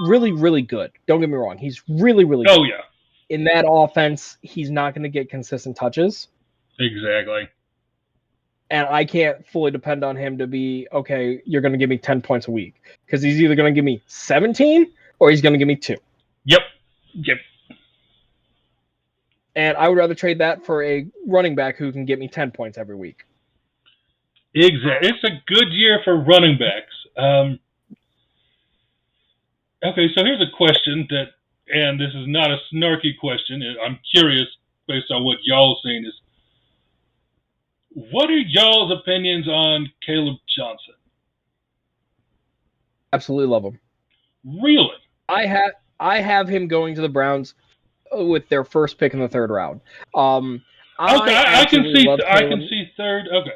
really, really good. Don't get me wrong. He's really, really good. Oh yeah, In that offense, he's not going to get consistent touches. exactly. And I can't fully depend on him to be, okay, you're going to give me 10 points a week. Because he's either going to give me 17 or he's going to give me 2. Yep. And I would rather trade that for a running back who can get me 10 points every week. Exactly. It's a good year for running backs. Okay, so here's a question that, and this is not a snarky question. I'm curious, based on what y'all seen, is what are y'all's opinions on Caleb Johnson? Absolutely love him. Really? I have him going to the Browns with their first pick in the 3rd round. I can see third. Okay.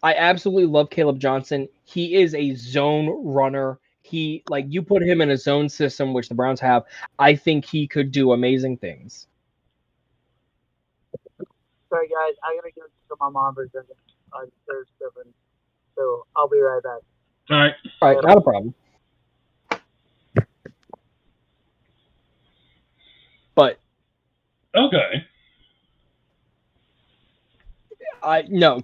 I absolutely love Caleb Johnson. He is a zone runner. He, like, you put him in a zone system, which the Browns have, I think he could do amazing things. Sorry, guys. I gotta go to my mom for a second. I'm thirsty, so I'll be right back. All right. All right, not a problem. But okay.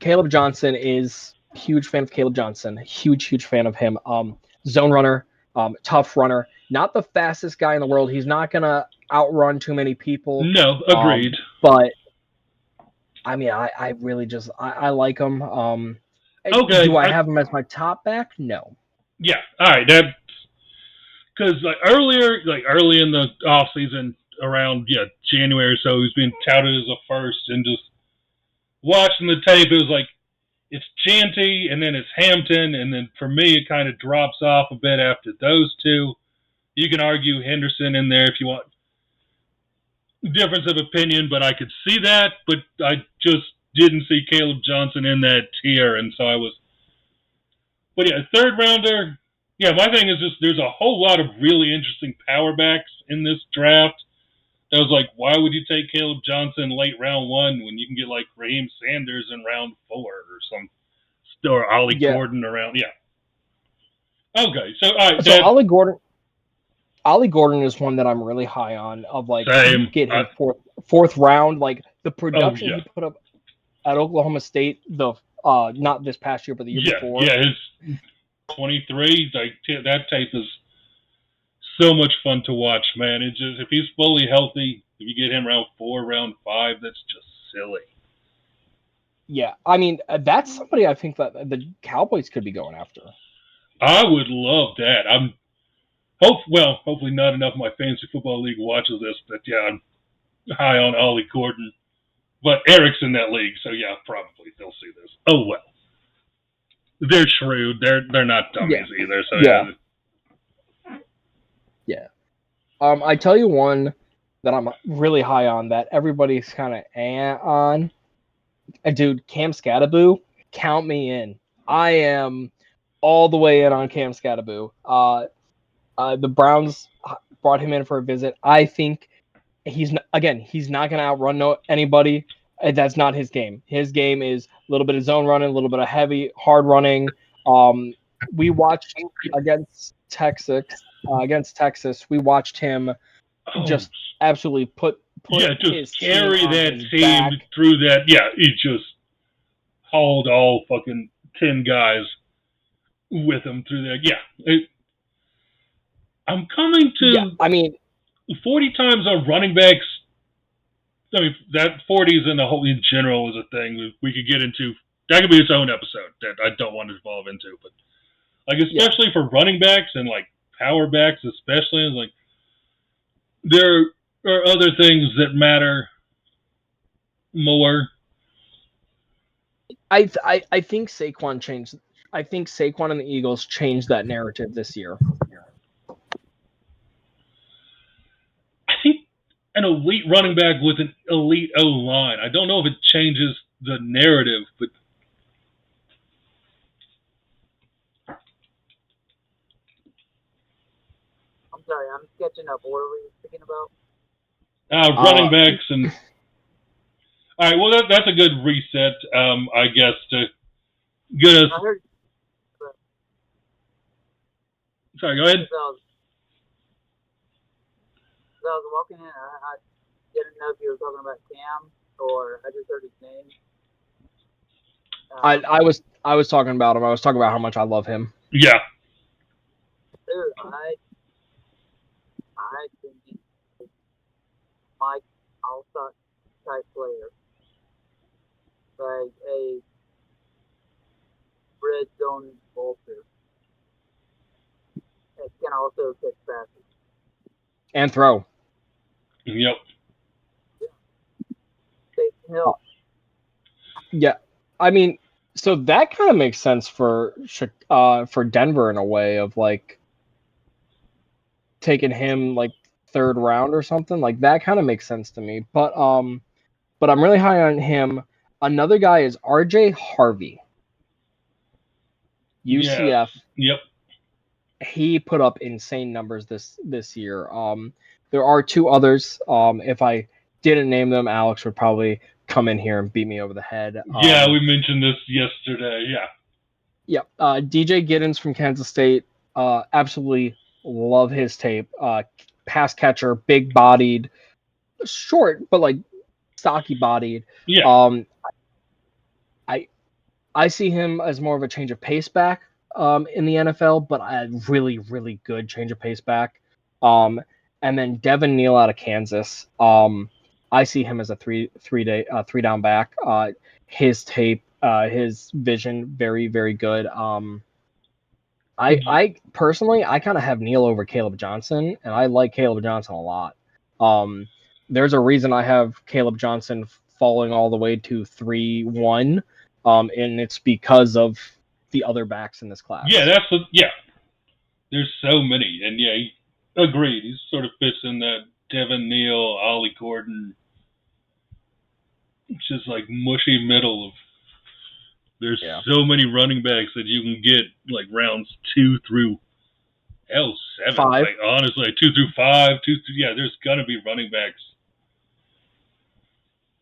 Caleb Johnson is huge fan of Caleb Johnson. Huge fan of him. Zone runner, tough runner. Not the fastest guy in the world. He's not gonna outrun too many people. No, agreed. But I mean, I really just I like him. Okay. Do I have him as my top back? No. Yeah. All right. That because early in the off season, around January or so, he's been touted as a first, and just watching the tape, it was like it's Chanty and then it's Hampton, and then for me it kind of drops off a bit after those two. You can argue Henderson in there if you want. Difference of opinion, but I could see that, but I just didn't see Caleb Johnson in that tier, and so I was. But yeah, 3rd rounder. Yeah, my thing is just there's a whole lot of really interesting power backs in this draft. I was like, why would you take Caleb Johnson late round 1 when you can get like Raheem Sanders in round 4 or Ollie Gordon around? Yeah. Okay, so all right. So Ollie Gordon is one that I'm really high on. Of like, get him fourth round. Like the production he put up at Oklahoma State, not this past year, but the year before. Yeah, his 23. Like that tape is so much fun to watch, man. It's just if he's fully healthy, if you get him round 4, round 5, that's just silly. Yeah, I mean that's somebody I think that the Cowboys could be going after. I would love that. Hopefully not enough of my fantasy football league watches this, but yeah, I'm high on Ollie Gordon. But Eric's in that league, so yeah, probably they'll see this. Oh well. They're shrewd. They're not dummies either, so yeah. Yeah. I tell you one that I'm really high on that everybody's kind of on. Dude, Cam Skattebo, count me in. I am all the way in on Cam Skattebo. The Browns brought him in for a visit. I think he's not going to outrun anybody. That's not his game. His game is a little bit of zone running, a little bit of heavy, hard running. We watched against Texas. We watched him just absolutely put just carry that team through that. Yeah, he just hauled all fucking 10 guys with him through that. Yeah. I'm coming to. Yeah, I mean, 40 times on running backs. I mean, that 40s in general is a thing we could get into. That could be its own episode that I don't want to evolve into. But like, especially for running backs and like power backs, especially, like there are other things that matter more. I think Saquon changed. I think Saquon and the Eagles changed that narrative this year. an elite running back with an elite O-line. I don't know if it changes the narrative, but I'm sorry, I'm sketching up. What were we speaking about? running backs and all right. Well, that's a good reset, I guess, to get us. I heard. Sorry, go ahead. As I was walking in, I didn't know if you were talking about Cam or I just heard his name. I was talking about him. I was talking about how much I love him. Yeah. Dude, I think he's Mike Alstott type player, like a red zone vulture that can also catch passes. And throw. Yep. They help. Yeah, I mean, so that kind of makes sense for Denver in a way of like taking him like third round or something. Like that kind of makes sense to me. But I'm really high on him. Another guy is RJ Harvey. UCF. Yeah. Yep. He put up insane numbers this year. There are two others. If I didn't name them, Alex would probably come in here and beat me over the head. Yeah, we mentioned this yesterday. Yeah. Yeah. DJ Giddens from Kansas State. Absolutely love his tape. Pass catcher, big bodied, short but like stocky bodied. Yeah. I see him as more of a change of pace back in the NFL, but a really, really good change of pace back. And then Devin Neal out of Kansas. I see him as a three down back. His tape, his vision, very, very good. I personally, I kind of have Neal over Caleb Johnson, and I like Caleb Johnson a lot. There's a reason I have Caleb Johnson falling all the way to 3-1. And it's because of the other backs in this class. Yeah, there's so many, and yeah, agreed. He sort of fits in that Devin Neal, Ollie Gordon, just like mushy middle of. There's so many running backs that you can get like rounds 2 through 7. 5. Like honestly, 2 through 5, 2 through there's gonna be running backs.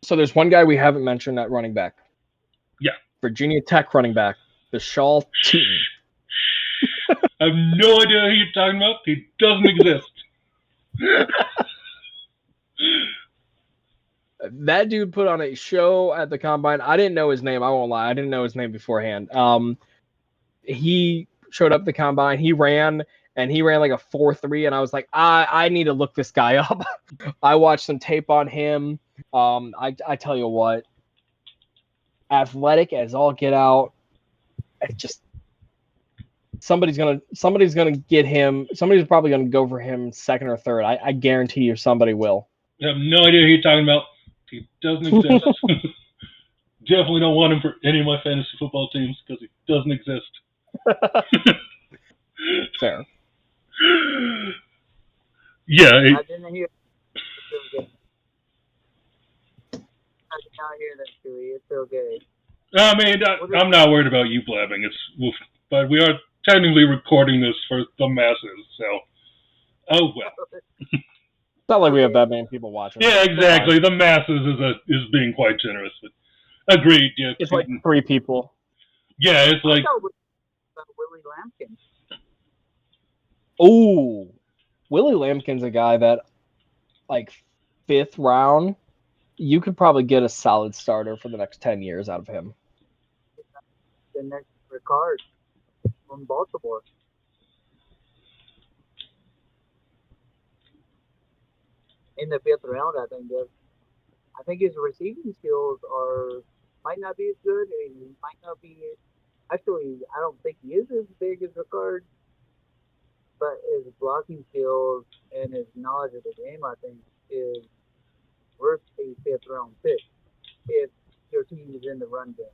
So there's one guy we haven't mentioned at running back. Yeah. Virginia Tech running back, Vishal Tootin. I have no idea who you're talking about. He doesn't exist. That dude put on a show at the combine. I didn't know his name. I won't lie. I didn't know his name beforehand. He showed up at the combine. He ran like a 4.3, and I was like, I need to look this guy up. I watched some tape on him. I tell you what, athletic as all get out. It just somebody's gonna get him. Somebody's probably gonna go for him second or third. I guarantee you somebody will. I have no idea who you're talking about. He doesn't exist. Definitely don't want him for any of my fantasy football teams because he doesn't exist. Fair. Yeah. I didn't hear. I did not hear that, Chewie. It's okay. I mean, I'm not worried about you blabbing. But we are technically recording this for the masses, so. Oh well. It's not like we have that many people watching. Yeah, exactly. The masses is being quite generous. But agreed. Yeah. It's like 3 people. Yeah, it's like. Willie Lampkin. Oh, Willie Lampkin's a guy that, like, 5th round, you could probably get a solid starter for the next 10 years out of him. The next Ricard from Baltimore. In the 5th round, I think his receiving skills might not be as good, and he might not be. Actually, I don't think he is as big as Ricard, but his blocking skills and his knowledge of the game, I think, is worth a 5th round pick if your team is in the run game.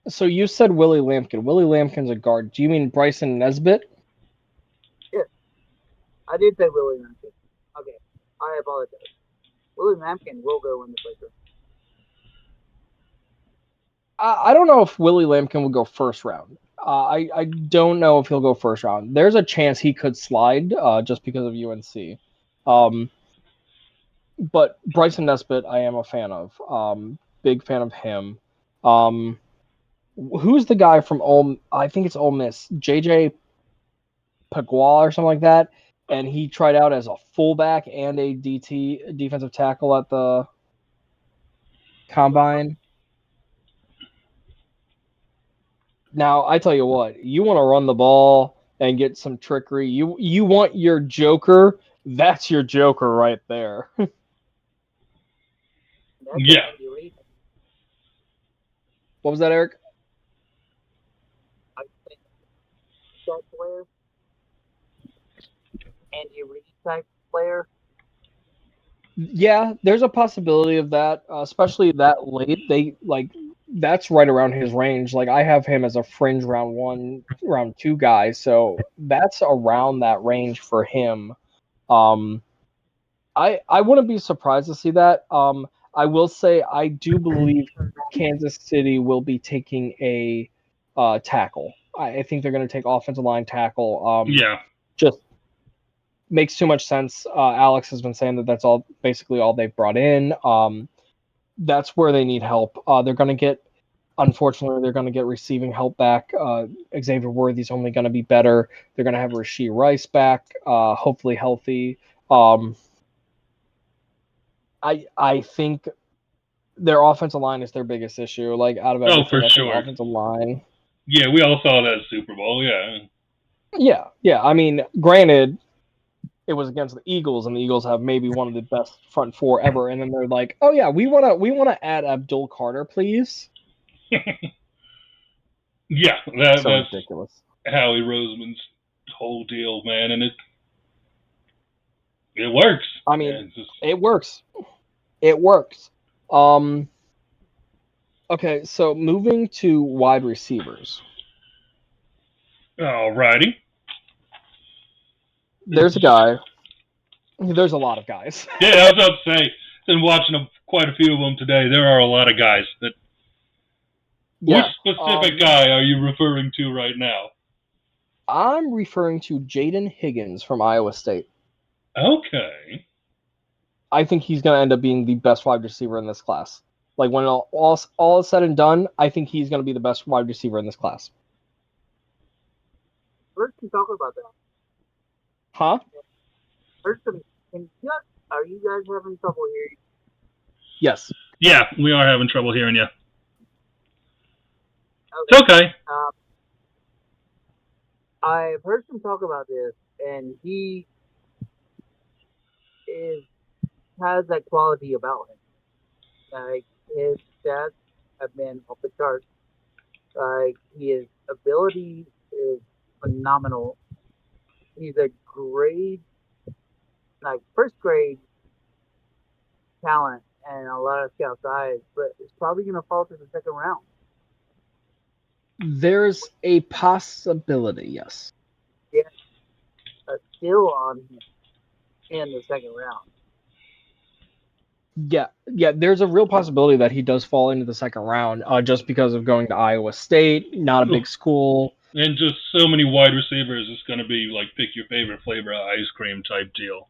So you said Willie Lampkin. Willie Lampkin's a guard. Do you mean Bryson Nesbitt? Yeah, I did say Willie Lampkin. Okay, I apologize. Willie Lampkin will go in the Quaker. I don't know if Willie Lampkin will go first round. I don't know if he'll go first round. There's a chance he could slide just because of UNC. But Bryson Nesbitt, I am a fan of. Big fan of him. Who's the guy from I think it's Ole Miss, JJ Pagua or something like that, and he tried out as a fullback and a DT defensive tackle at the combine. Now, I tell you what, you want to run the ball and get some trickery. You want your Joker. That's your Joker right there. Yeah. Andy Reid. What was that, Eric? I think that player. Andy Reid type player. Yeah, there's a possibility of that, especially that late. That's right around his range. Like I have him as a fringe round 1, round 2 guy, so that's around that range for him. I wouldn't be surprised to see that. I will say I do believe Kansas City will be taking a tackle. I think they're going to take offensive line tackle. Yeah. Just makes too much sense. Alex has been saying that that's all basically all they've brought in. That's where they need help. They're going to get, unfortunately, they're going to get receiving help back. Xavier Worthy's only going to be better. They're going to have Rashee Rice back, hopefully healthy. I think their offensive line is their biggest issue. Like out of everything, for I think sure. offensive line. Yeah, we all saw that Super Bowl. Yeah. Yeah. I mean, granted, it was against the Eagles, and the Eagles have maybe one of the best front four ever. And then they're like, "Oh yeah, we wanna add Abdul Carter, please." Yeah, that's ridiculous. Howie Roseman's whole deal, man, and it works. I mean, it works. It works. Okay, so moving to wide receivers. Alrighty. There's a guy. There's a lot of guys. Yeah, I was about to say, been watching quite a few of them today. There are a lot of guys. Which specific guy are you referring to right now? I'm referring to Jaden Higgins from Iowa State. Okay. I think he's going to end up being the best wide receiver in this class. Like when all is said and done, I think he's going to be the best wide receiver in this class. Heard some talk about that. Huh? Heard some. Are you guys having trouble hearing? Yes. Yeah, we are having trouble hearing you. It's okay. I've heard some talk about this, and he has that quality about him. Like his stats have been off the charts. Like his ability is phenomenal. He's a grade, like first grade talent, and a lot of scouts' eyes, but it's probably going to fall to the second round. There's a possibility, yes. Yeah, a steal on him in the second round. Yeah, there's a real possibility that he does fall into the second round just because of going to Iowa State, not a big school. And just so many wide receivers, it's going to be like pick your favorite flavor of ice cream type deal.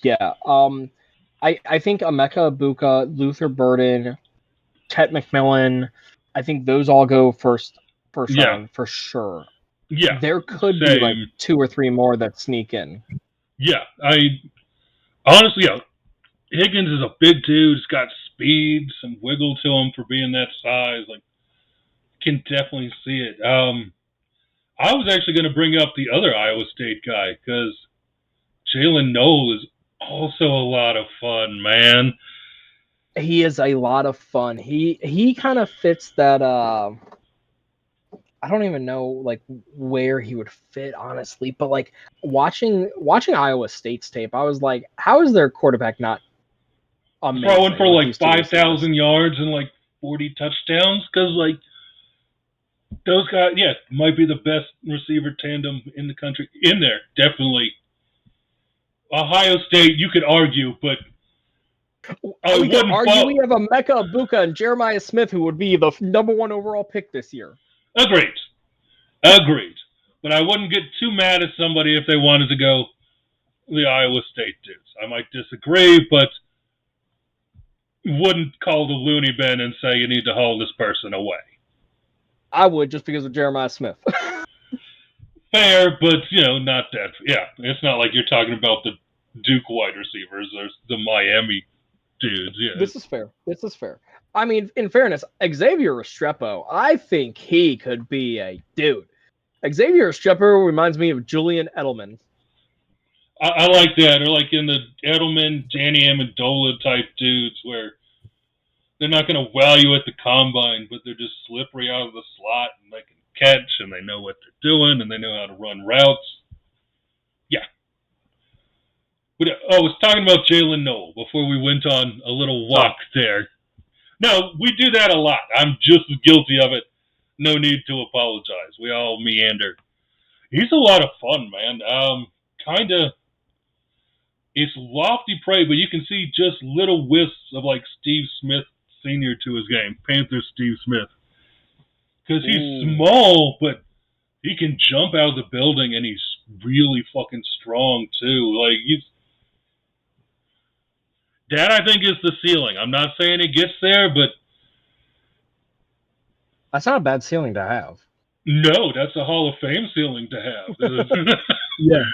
Yeah, I think Emeka Ibuka, Luther Burden, Tet McMillan, I think those all go first round for sure. Yeah. There could be like 2 or 3 more that sneak in. Yeah, honestly, Higgins is a big dude. He's got speed, some wiggle to him for being that size. Like, can definitely see it. I was actually going to bring up the other Iowa State guy because Jalen Noel is also a lot of fun, man. He is a lot of fun. He kind of fits that. I don't even know like where he would fit, honestly. But like watching Iowa State's tape, I was like, how is their quarterback not amazing? Throwing for like 5,000 yards and like 40 touchdowns? Because like those guys, yeah, might be the best receiver tandem in the country. In there, definitely. Ohio State, you could argue, but I we could wouldn't argue fault. we have a Mecca Ibuka and Jeremiah Smith who would be the number 1 overall pick this year. Agreed. Agreed. But I wouldn't get too mad at somebody if they wanted to go the Iowa State dudes. I might disagree, but wouldn't call the loony bin and say you need to haul this person away. I would, just because of Jeremiah Smith. Fair, but, not that. Yeah, it's not like you're talking about the Duke wide receivers or the Miami dudes. Yeah. This is fair. I mean, in fairness, Xavier Restrepo, I think he could be a dude. Xavier Restrepo reminds me of Julian Edelman. I like that. Or like in the Edelman, Danny Amendola type dudes where they're not going to wow you at the combine, but they're just slippery out of the slot and they can catch and they know what they're doing and they know how to run routes. Yeah. But I was talking about Jalen Noel before we went on a little walk there. No, we do that a lot. I'm just as guilty of it. No need to apologize. We all meander. He's a lot of fun, man. Kind of, it's lofty prey, but you can see just little wisps of like Steve Smith Sr. to his game. Panther Steve Smith. Because he's small, but he can jump out of the building and he's really fucking strong too. Like, that I think is the ceiling. I'm not saying it gets there, but that's not a bad ceiling to have. No, that's a Hall of Fame ceiling to have. Yeah.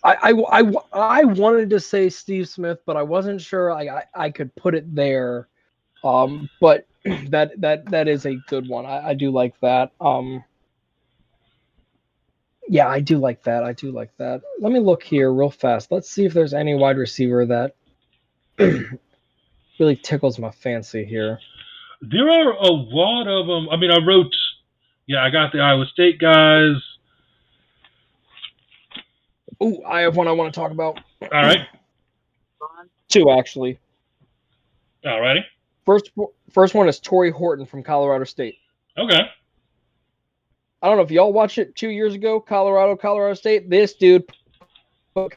I wanted to say Steve Smith, but I wasn't sure I could put it there. But that is a good one. I do like that. Yeah, I do like that. Let me look here real fast. Let's see if there's any wide receiver that really tickles my fancy here. There are a lot of them. I mean, I got the Iowa State guys. Ooh, I have one I want to talk about. All right. 2, actually. All righty. First one is Torrey Horton from Colorado State. Okay. I don't know if y'all watched it 2 years ago, Colorado State. This dude put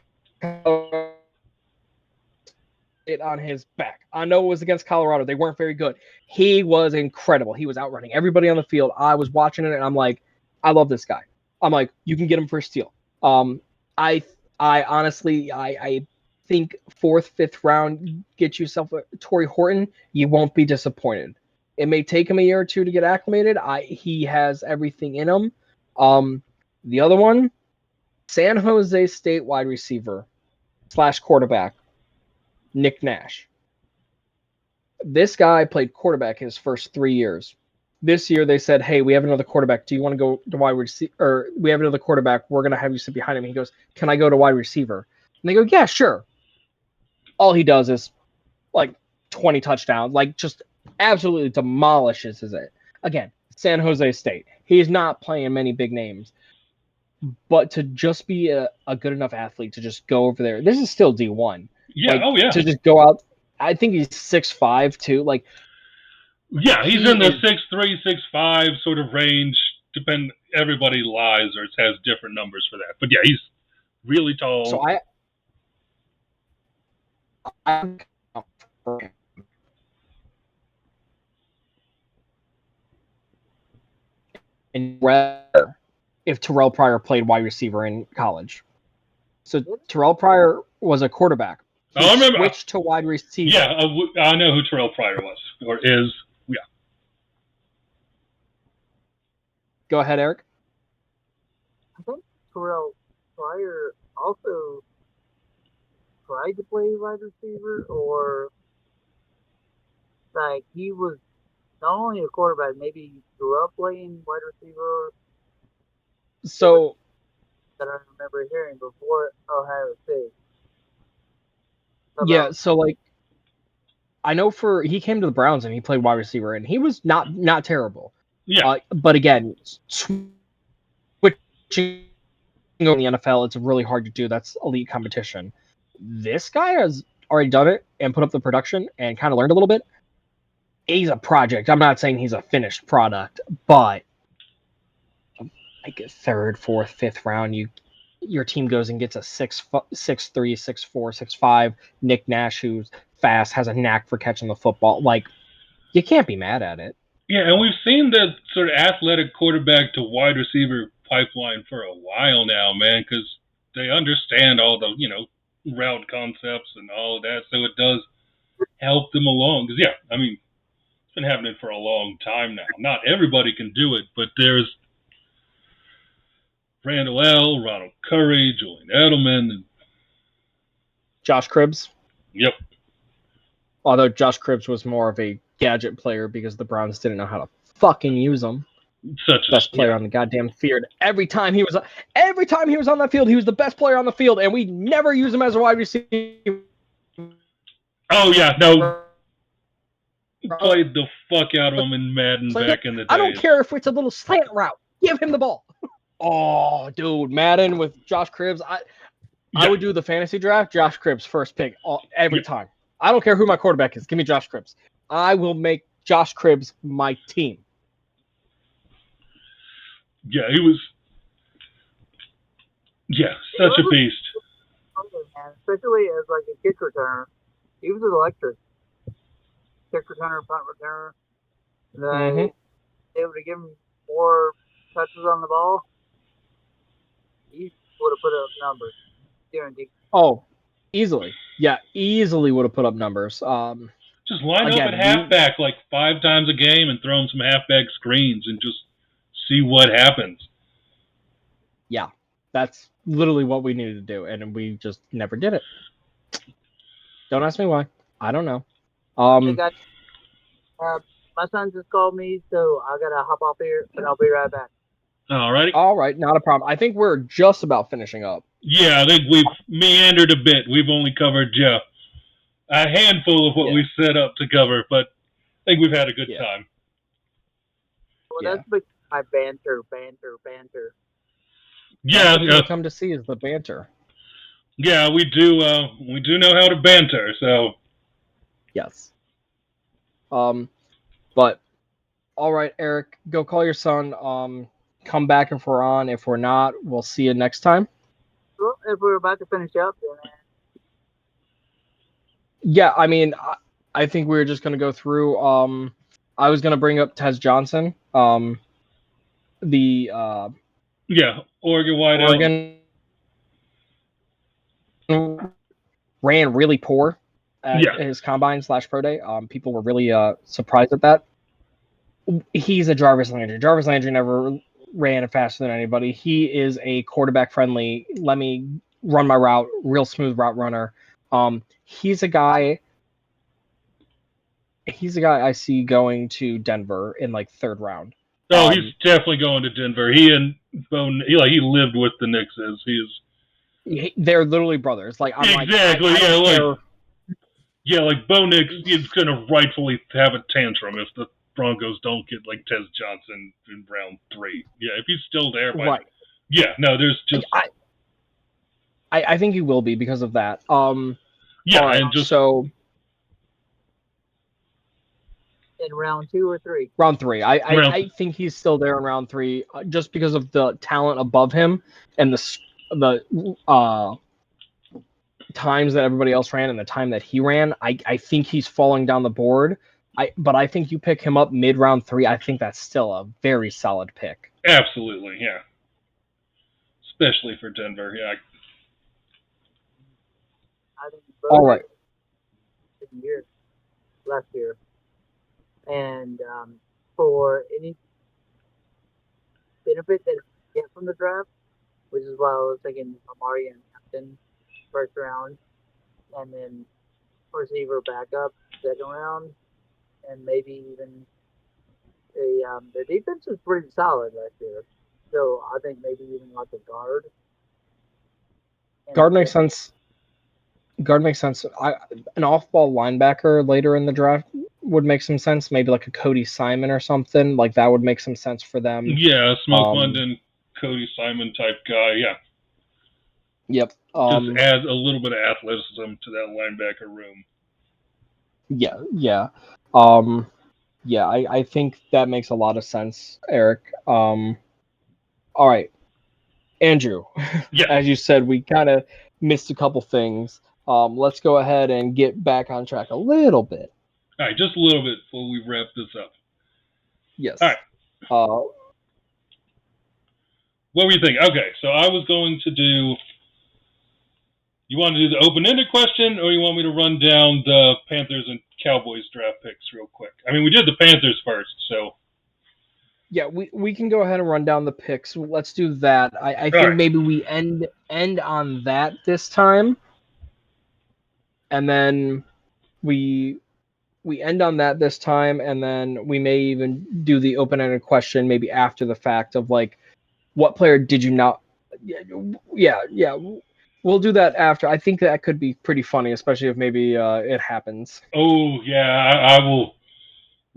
it on his back. I know it was against Colorado. They weren't very good. He was incredible. He was outrunning everybody on the field. I was watching it, and I'm like, I love this guy. I'm like, you can get him for a steal. I honestly, I think 4th, 5th round, get yourself a Torrey Horton, you won't be disappointed. It may take him a year or 2 to get acclimated. He has everything in him. The other one, San Jose State wide receiver / quarterback, Nick Nash. This guy played quarterback his first 3 years. This year they said, hey, we have another quarterback. Do you want to go to wide receiver? Or we have another quarterback. We're going to have you sit behind him. He goes, can I go to wide receiver? And they go, yeah, sure. All he does is like 20 touchdowns, like just absolutely demolishes it. Again, San Jose State. He's not playing many big names. But to just be a good enough athlete to just go over there. This is still D1. Yeah, like, to just go out. I think he's 6'5" too. Like, yeah, he's in the 6'3", 6'5" sort of range. Everybody lies or has different numbers for that. But yeah, he's really tall. So and rather if Terrell Pryor played wide receiver in college. So Terrell Pryor was a quarterback. He I remember. Switched to wide receiver. Yeah, I know who Terrell Pryor was or is. Yeah. Go ahead, Eric. I think Terrell Pryor also tried to play wide receiver, or like he was not only a quarterback, maybe he grew up playing wide receiver. So that I remember hearing before Ohio State. Yeah, so like I know he came to the Browns and he played wide receiver and he was not terrible. Yeah. But again, switching in the NFL, it's really hard to do. That's elite competition. This guy has already done it and put up the production and kind of learned a little bit. He's a project. I'm not saying he's a finished product, but like a 3rd, 4th, 5th round, you your team goes and gets a 6'3", 6'4", 6'5" Nick Nash, who's fast, has a knack for catching the football. Like, you can't be mad at it. Yeah, and we've seen the sort of athletic quarterback to wide receiver pipeline for a while now, man, because they understand all the, route concepts and all of that, so it does help them along. Because, yeah, I mean, it's been happening for a long time now. Not everybody can do it, but there's Randall L., Ronald Curry, Julian Edelman. And, Josh Cribbs. yep. Although Josh Cribbs was more of a gadget player because the Browns didn't know how to fucking use him. Best player on the goddamn field. Every time he was on that field, he was the best player on the field, and we never use him as a wide receiver. Oh yeah, no. Played the fuck out of him in Madden back in the day. I don't care if it's a little slant route. Give him the ball. Oh, dude, Madden with Josh Cribbs. I would do the fantasy draft. Josh Cribbs first pick every time. I don't care who my quarterback is. Give me Josh Cribbs. I will make Josh Cribbs my team. Yeah, he was. Yeah, such a beast. Especially as like a kick returner, he was electric. Kick returner, punt returner. They would have given him more touches on the ball. He would have put up numbers, guaranteed. Oh, easily. Yeah, easily would have put up numbers. Just line up at halfback like 5 times a game and throw him some halfback screens and just see what happens. Yeah, that's literally what we needed to do, and we just never did it. Don't ask me why. I don't know. Hey guys, my son just called me, so I gotta hop off here, but I'll be right back. Alrighty. All right, not a problem. I think we're just about finishing up. Yeah, I think we've meandered a bit. We've only covered a handful of what we set up to cover, but I think we've had a good time. Well, that's my banter. Yeah, what you come to see is the banter. Yeah, we do know how to banter, so yes. But all right, Eric, go call your son. Come back if we're on. If we're not, we'll see you next time. Well, if we're about to finish up, then. Yeah, I mean, I think we were just gonna go through. I was gonna bring up Tez Johnson. The Oregon wideout. Oregon ran really poor at his combine / pro day. People were really surprised at that. He's a Jarvis Landry. Jarvis Landry never ran faster than anybody. He is a quarterback friendly. Let me run my route. Real smooth route runner. He's a guy I see going to Denver in like 3rd round. Oh, he's definitely going to Denver. He and Bo, he lived with the Knickses. They're literally brothers. Like exactly, like Bo Nix is going to rightfully have a tantrum if the Broncos don't get like Tez Johnson in round 3. Yeah, if he's still there, right? Yeah, no, there's just. I think he will be because of that. And just so. In round 2 or 3? Round 3. I think he's still there in round 3 just because of the talent above him and the times that everybody else ran and the time that he ran. I think he's falling down the board. But I think you pick him up mid round 3. I think that's still a very solid pick. Absolutely, yeah. Especially for Denver, yeah. I think all right. Last year. And for any benefit that you get from the draft, which is why I was thinking Amari and Hampton 1st round, and then receiver backup 2nd round, and maybe even their defense was pretty solid last year. So I think maybe even like a guard. Guard makes sense. An off-ball linebacker later in the draft would make some sense. Maybe like a Cody Simon or something. Like that would make some sense for them. Yeah, Smoke London, Cody Simon type guy. Yeah. Yep. Just adds a little bit of athleticism to that linebacker room. Yeah. I think that makes a lot of sense, Eric. All right. Andrew, Yeah. as you said, we kind of missed a couple things. Let's go ahead and get back on track a little bit. All right, just a little bit before we wrap this up. Yes. All right. Uh, What were you thinking? Okay, so I was going to do. You want to do the open-ended question, or you want me to run down the Panthers and Cowboys draft picks real quick? I mean, we did the Panthers first, so. yeah, we can go ahead and run down the picks. Let's do that. I think right. maybe we end on that this time, and then we end on that this time, and then we may even do the open-ended question maybe after the fact of like, what player did you not? Yeah. We'll do that after. I think that could be pretty funny, especially if maybe it happens. Oh yeah, I will.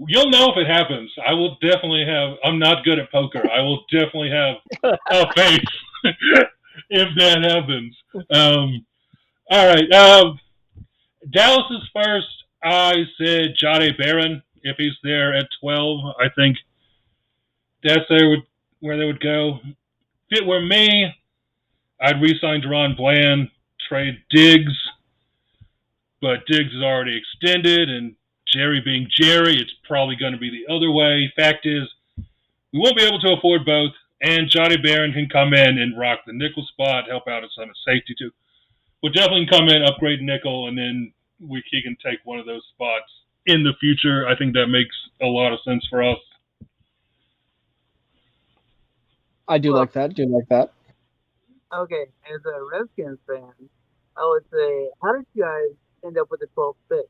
You'll know if it happens. I will definitely have. I'm not good at poker. I will definitely have a face if that happens. All right. Dallas is first. I said Jade Barron. If he's there at 12, I think that's where they would go. If it were me, I'd re-sign Deron Bland, trade Diggs, but Diggs is already extended, and Jerry being Jerry, it's probably going to be the other way. Fact is, we won't be able to afford both, and Jade Barron can come in and rock the nickel spot, help out at some safety too. We'll definitely come in, upgrade nickel, and then he can take one of those spots in the future. I think that makes a lot of sense for us. I do like that. Okay, as a Redskins fan, I would say, how did you guys end up with the 12th pick?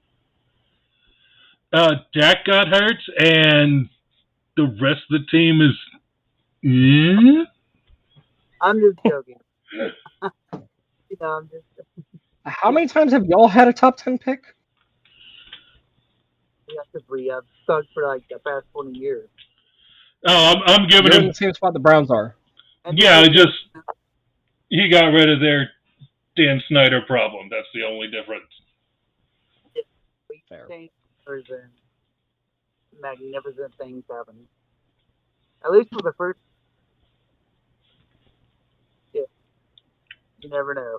Dak got hurt, and the rest of the team is. Mm? I'm just joking. I'm just. How many times have y'all had a top 10 pick? I've sucked for like the past 20 years. Oh, I'm giving You're him. in the same spot the Browns are. Yeah, he got rid of their Dan Snyder problem. That's the only difference. Fair. Magnificent things happen. At least for the first. Yeah, you never know.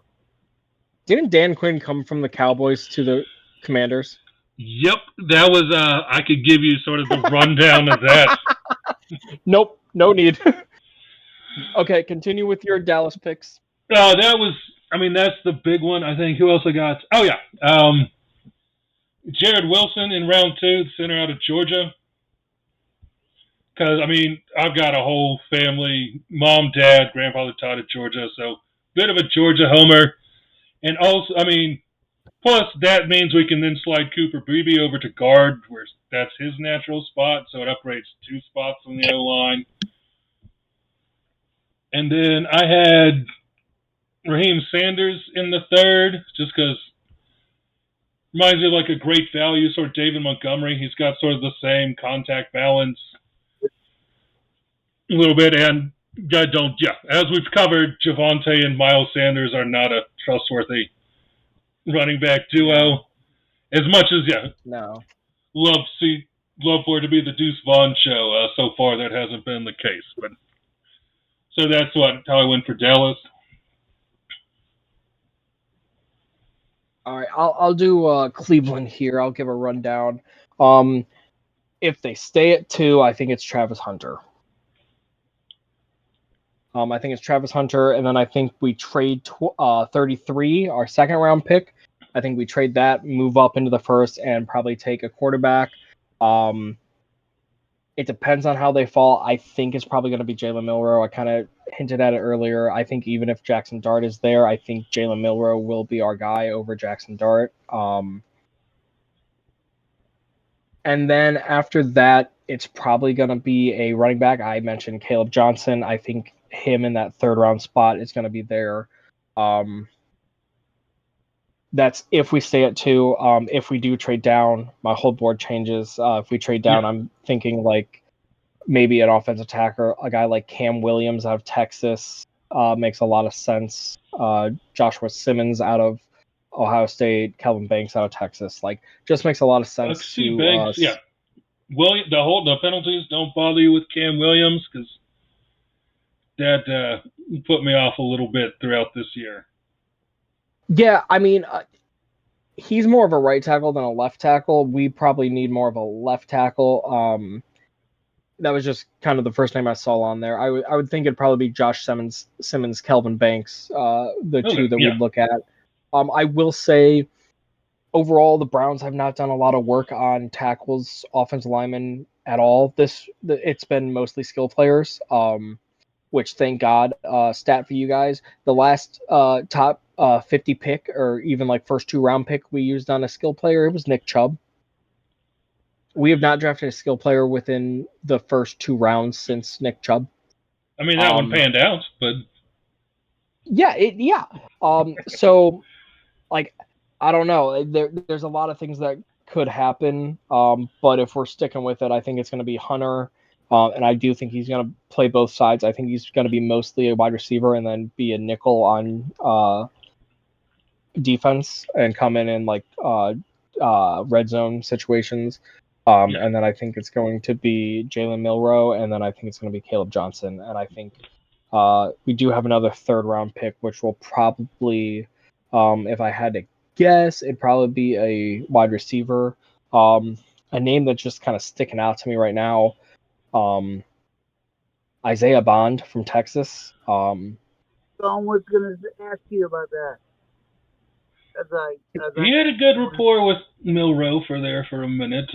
Didn't Dan Quinn come from the Cowboys to the Commanders? Yep, that was. I could give you sort of the rundown of that. Nope, no need. Okay, continue with your Dallas picks. That was. I mean, that's the big one. I think. Who else I got? Oh yeah, Jared Wilson in round 2, the center out of Georgia. Because I mean, I've got a whole family: mom, dad, grandfather taught at Georgia, so bit of a Georgia homer. And also, I mean, plus that means we can then slide Cooper Beebe over to guard, where that's his natural spot, so it upgrades 2 spots on the O line. And then I had Raheem Sanders in the 3rd, just because reminds me of like a great value, sort of David Montgomery. He's got sort of the same contact balance a little bit, and as we've covered, Javonte and Miles Sanders are not a trustworthy running back duo. As much as No. love for it to be the Deuce Vaughn show. So far, that hasn't been the case, but so that's how I went for Dallas. All right, I'll do Cleveland here. I'll give a rundown. If they stay at 2, I think it's Travis Hunter. I think it's Travis Hunter, and then I think we trade 33, our 2nd round pick. I think we trade that, move up into the 1st, and probably take a quarterback. It depends on how they fall. I think it's probably going to be Jalen Milroe. I kind of hinted at it earlier. I think even if Jackson Dart is there, I think Jalen Milroe will be our guy over Jackson Dart. And then after that, it's probably going to be a running back. I mentioned Caleb Johnson. I think him in that 3rd round spot is going to be there. That's if we stay at 2. If we do trade down, my whole board changes. If we trade down, I'm thinking like maybe an offensive attacker, a guy like Cam Williams out of Texas makes a lot of sense. Joshua Simmons out of Ohio State, Kelvin Banks out of Texas, like just makes a lot of sense to Banks, us. The penalties don't bother you with Cam Williams because that put me off a little bit throughout this year. Yeah, I mean, he's more of a right tackle than a left tackle. We probably need more of a left tackle. That was just kind of the first name I saw on there. I would think it'd probably be Josh Simmons, Kelvin Banks, the Okay, two that yeah. we'd look at. I will say, overall, the Browns have not done a lot of work on tackles, offensive linemen at all. It's been mostly skill players, which thank God. Stat for you guys: the last top 50 pick, or even like first 2 round pick we used on a skill player, it was Nick Chubb. We have not drafted a skill player within the first 2 rounds since Nick Chubb. I mean, that one panned out, but Yeah. So like, I don't know. There's a lot of things that could happen. But if we're sticking with it, I think it's going to be Hunter. And I do think he's going to play both sides. I think he's going to be mostly a wide receiver and then be a nickel on defense and come in like red zone situations. Yeah. And then I think it's going to be Jalen Milroe, and then I think it's going to be Caleb Johnson. And I think we do have another 3rd-round pick, which will probably, if I had to guess, it'd probably be a wide receiver. A name that's just kind of sticking out to me right now, Isaiah Bond from Texas. Someone was gonna ask you about that. He had a good rapport with Milroe for a minute.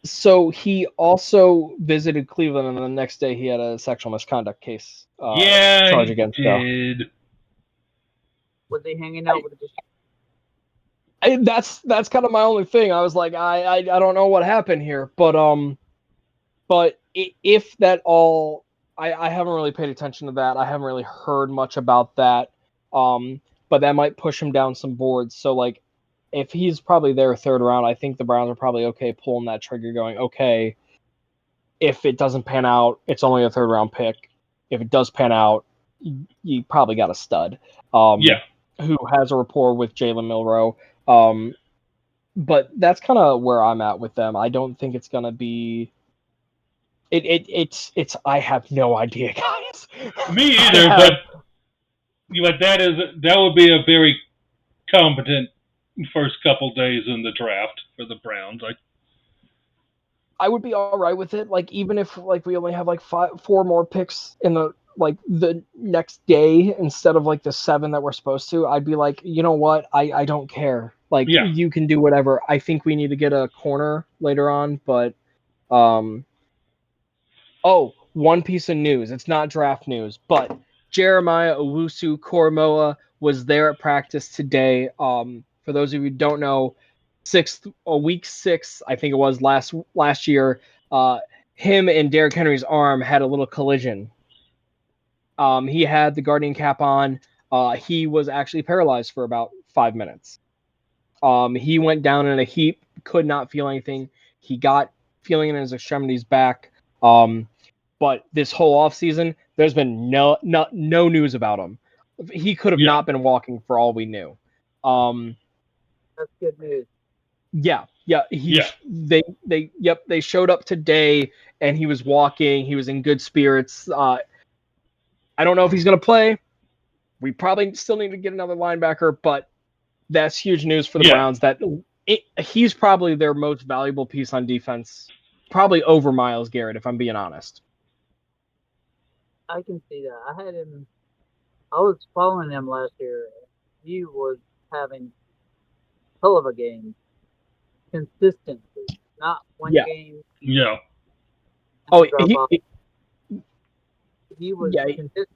So he also visited Cleveland, and the next day he had a sexual misconduct case charge he against did. Was he hanging out with the? That's kind of my only thing. I was like, I don't know what happened here, but if that all, I haven't really paid attention to that. I haven't really heard much about that. But that might push him down some boards. So like, if he's probably there 3rd round, I think the Browns are probably okay pulling that trigger, going, okay, if it doesn't pan out, it's only a 3rd-round pick. If it does pan out, you probably got a stud. Yeah. Who has a rapport with Jalen Milroe. But that's kind of where I'm at with them. I don't think it's gonna be. It's. I have no idea, guys. Me either, but that would be a very competent first couple days in the draft for the Browns. I would be all right with it. Like, even if like we only have like 4 more picks in the next day instead of like the 7 that we're supposed to, I'd be like, you know what? I don't care. Like, Yeah. you can do whatever. I think we need to get a corner later on, but one piece of news. It's not draft news, but Jeremiah Owusu-Koramoah was there at practice today. For those of you who don't know, week 6, I think it was last year, him and Derrick Henry's arm had a little collision. He had the Guardian cap on. He was actually paralyzed for about 5 minutes. He went down in a heap, could not feel anything. He got feeling in his extremities back. But this whole offseason, there's been no news about him. He could have not been walking for all we knew. That's good news. Yeah. They showed up today, and he was walking. He was in good spirits. I don't know if he's going to play. We probably still need to get another linebacker, but that's huge news for the Browns. That he's probably their most valuable piece on defense, probably over Myles Garrett, if I'm being honest. I can see that. I was following him last year. He was having hell of a game consistently, not one game. Yeah. Oh, he was consistent.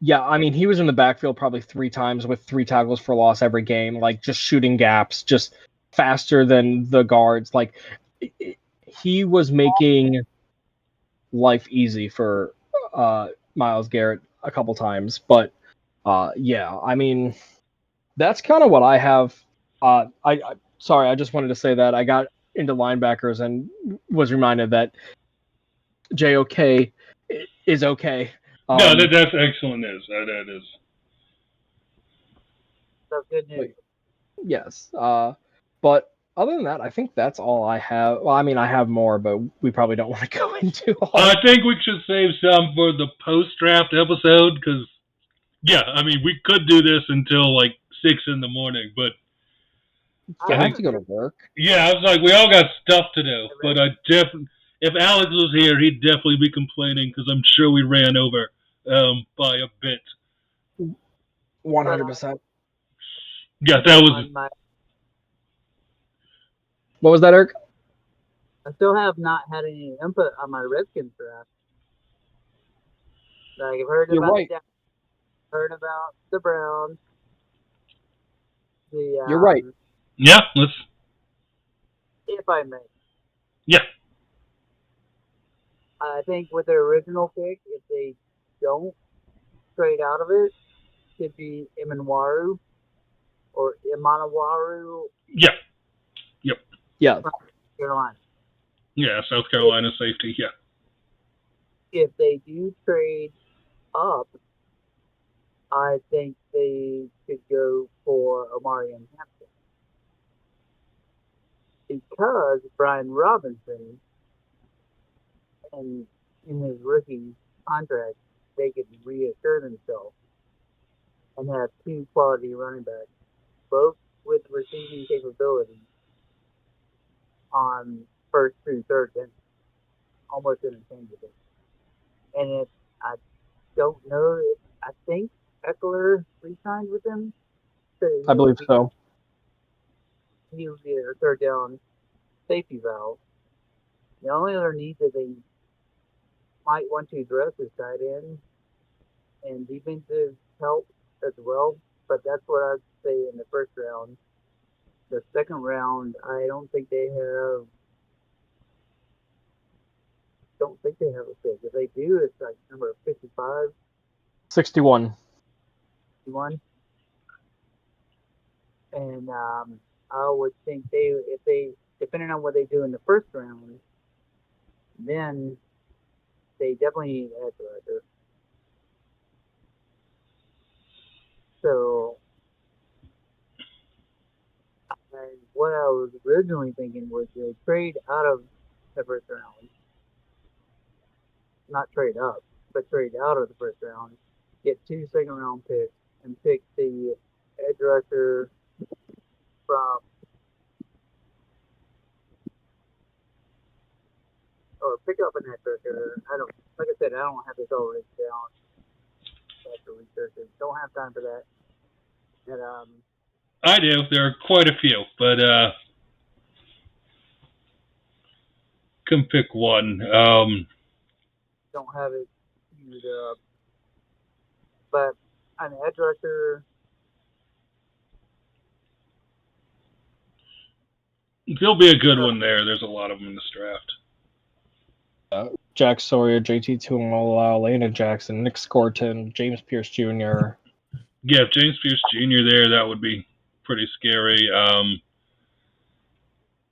Yeah, I mean, he was in the backfield probably 3 times with 3 tackles for loss every game, like just shooting gaps, just faster than the guards. Like, he was making life easy for Myles Garrett a couple times. But yeah, I mean, that's kind of what I have. Sorry, I just wanted to say that I got into linebackers and was reminded that JOK is okay. No, that's excellent news. That is. That's good news. Yes. But Other than that, I think that's all I have. Well, I mean, I have more, but we probably don't want to go into all. I think we should save some for the post-draft episode because, yeah, I mean, we could do this until like 6 in the morning, but I I have think, to go to work. yeah, I was like, we all got stuff to do. But if Alex was here, he'd definitely be complaining because I'm sure we ran over by a bit. 100%. Yeah, that was. What was that, Eric? I still have not had any input on my Redskins draft. Like I've heard You're about right. heard about the Browns. You're right. Yeah, let's. If I may. Yeah. I think with their original pick, if they don't trade out of it, could be Imanwaru or Imanawaru. Yeah. Yep. Yeah. From Carolina. Yeah, South Carolina safety. Yeah. If they do trade up, I think they could go for Omarion Hampton because Brian Robinson, and in his rookie contract, they could reassure themselves and have two quality running backs, both with receiving capability on first through third down, almost interchangeable. And if I don't know, if I think Eckler re-signed with them. So I believe so. He would be a third down safety valve. The only other need that they might want to address is tight end and defensive help as well. But that's what I'd say in the first round. The second round, I don't think they have. Don't think they have a pick. If they do, it's like number 55, 61. 61. And I would think if they, depending on what they do in the first round, then they definitely need an edge rusher. So, and what I was originally thinking was they trade out of the first round, not trade up, but trade out of the first round, get 2 second-round picks, and pick the edge rusher from, or pick up an edge rusher. Like I said, I don't have this all written down. I have to research it. Don't have time for that. And I do. There are quite a few, but can pick one. don't have it queued up. But an edge rusher, There'll be a good one there. There's a lot of them in this draft. Jack Sawyer, JT Tuimoloau, Landon Jackson, Nick Scorton, James Pierce Jr. Yeah, if James Pierce Jr. there, that would be pretty scary.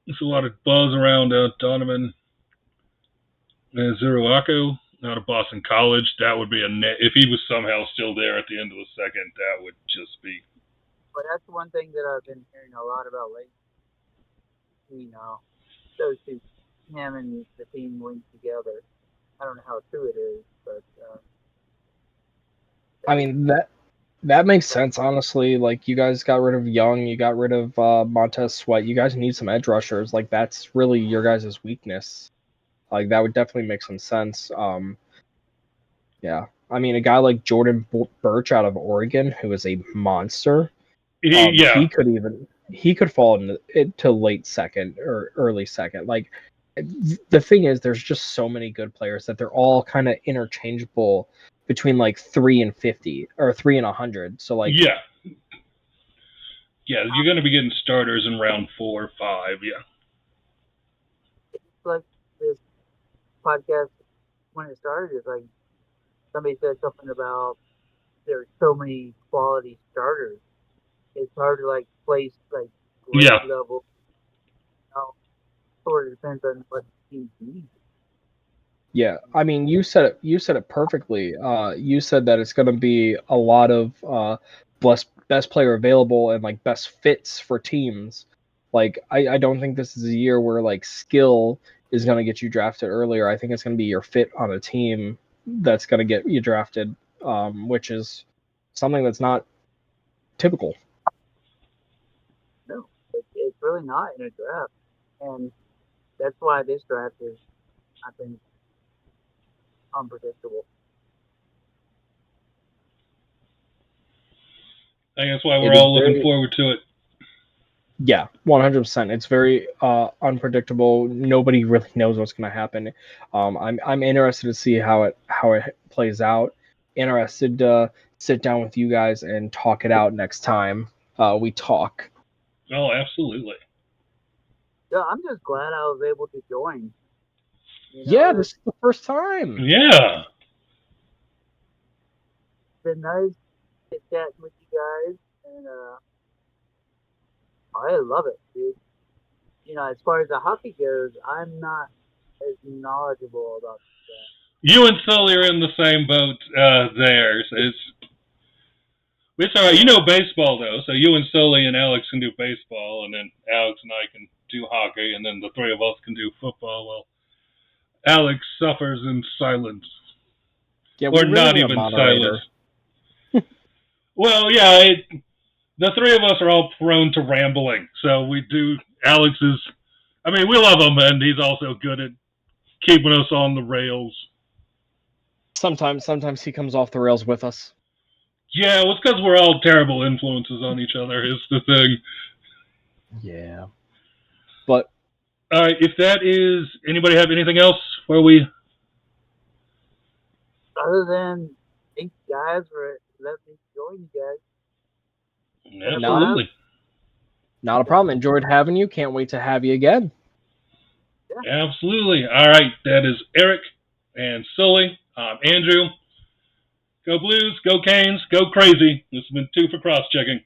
There's a lot of buzz around Donovan Zuruako out of Boston College. That would be if he was somehow still there at the end of the second, that would just be. But that's one thing that I've been hearing a lot about lately. You know, those two, him and the team linked together. I don't know how true it is, but I mean that makes sense, honestly. Like, you guys got rid of Young, you got rid of Montez Sweat. You guys need some edge rushers. Like, that's really your guys' weakness. Like, that would definitely make some sense. Yeah. I mean, a guy like Jordan Birch out of Oregon, who is a monster. Yeah. He could fall into late second or early second. Like, the thing is, there's just so many good players that they're all kind of interchangeable between like 3 and 50 or 3 and 100. So like, yeah, you're going to be getting starters in round 4 or 5. Yeah. it's like this podcast when it started. It's like somebody said something about there's so many quality starters. It's hard to like place like grade level. Sort of depends on what the team needs. Yeah, I mean, you said it perfectly. You said that it's going to be a lot of best player available and like best fits for teams. Like, I don't think this is a year where like skill is going to get you drafted earlier. I think it's going to be your fit on a team that's going to get you drafted, which is something that's not typical. No, it's really not in a draft, and that's why this draft is, I think, unpredictable. I think that's why It we're is all looking very- forward to it. Yeah, 100%. It's very unpredictable. Nobody really knows what's going to happen. I'm interested to see how it plays out. Interested to sit down with you guys and talk it out next time we talk. Oh, absolutely. Yeah, I'm just glad I was able to join. You know, Yeah, this is the first time. Yeah. it's been nice to chat with you guys, and I love it, dude. You know, as far as the hockey goes, I'm not as knowledgeable about that. You and Sully are in the same boat there. It's all right. You know baseball, though, so you and Sully and Alex can do baseball, and then Alex and I can do hockey, and then the three of us can do football. Well, Alex suffers in silence. Yeah, Or we really not need a even moderator. silence. Well, yeah, the three of us are all prone to rambling, so we do. Alex is, I mean, we love him, and he's also good at keeping us on the rails. Sometimes he comes off the rails with us. Yeah, well, it's because we're all terrible influences on each other, is the thing. Yeah. But All right, if that is, anybody have anything else where we? Other than thanks guys for letting me join you guys. Absolutely. not a problem. Enjoyed having you. Can't wait to have you again. Absolutely. All right, that is Eric and Sully. Andrew. Go Blues, go Canes, go crazy. This has been 2 for Cross Checking.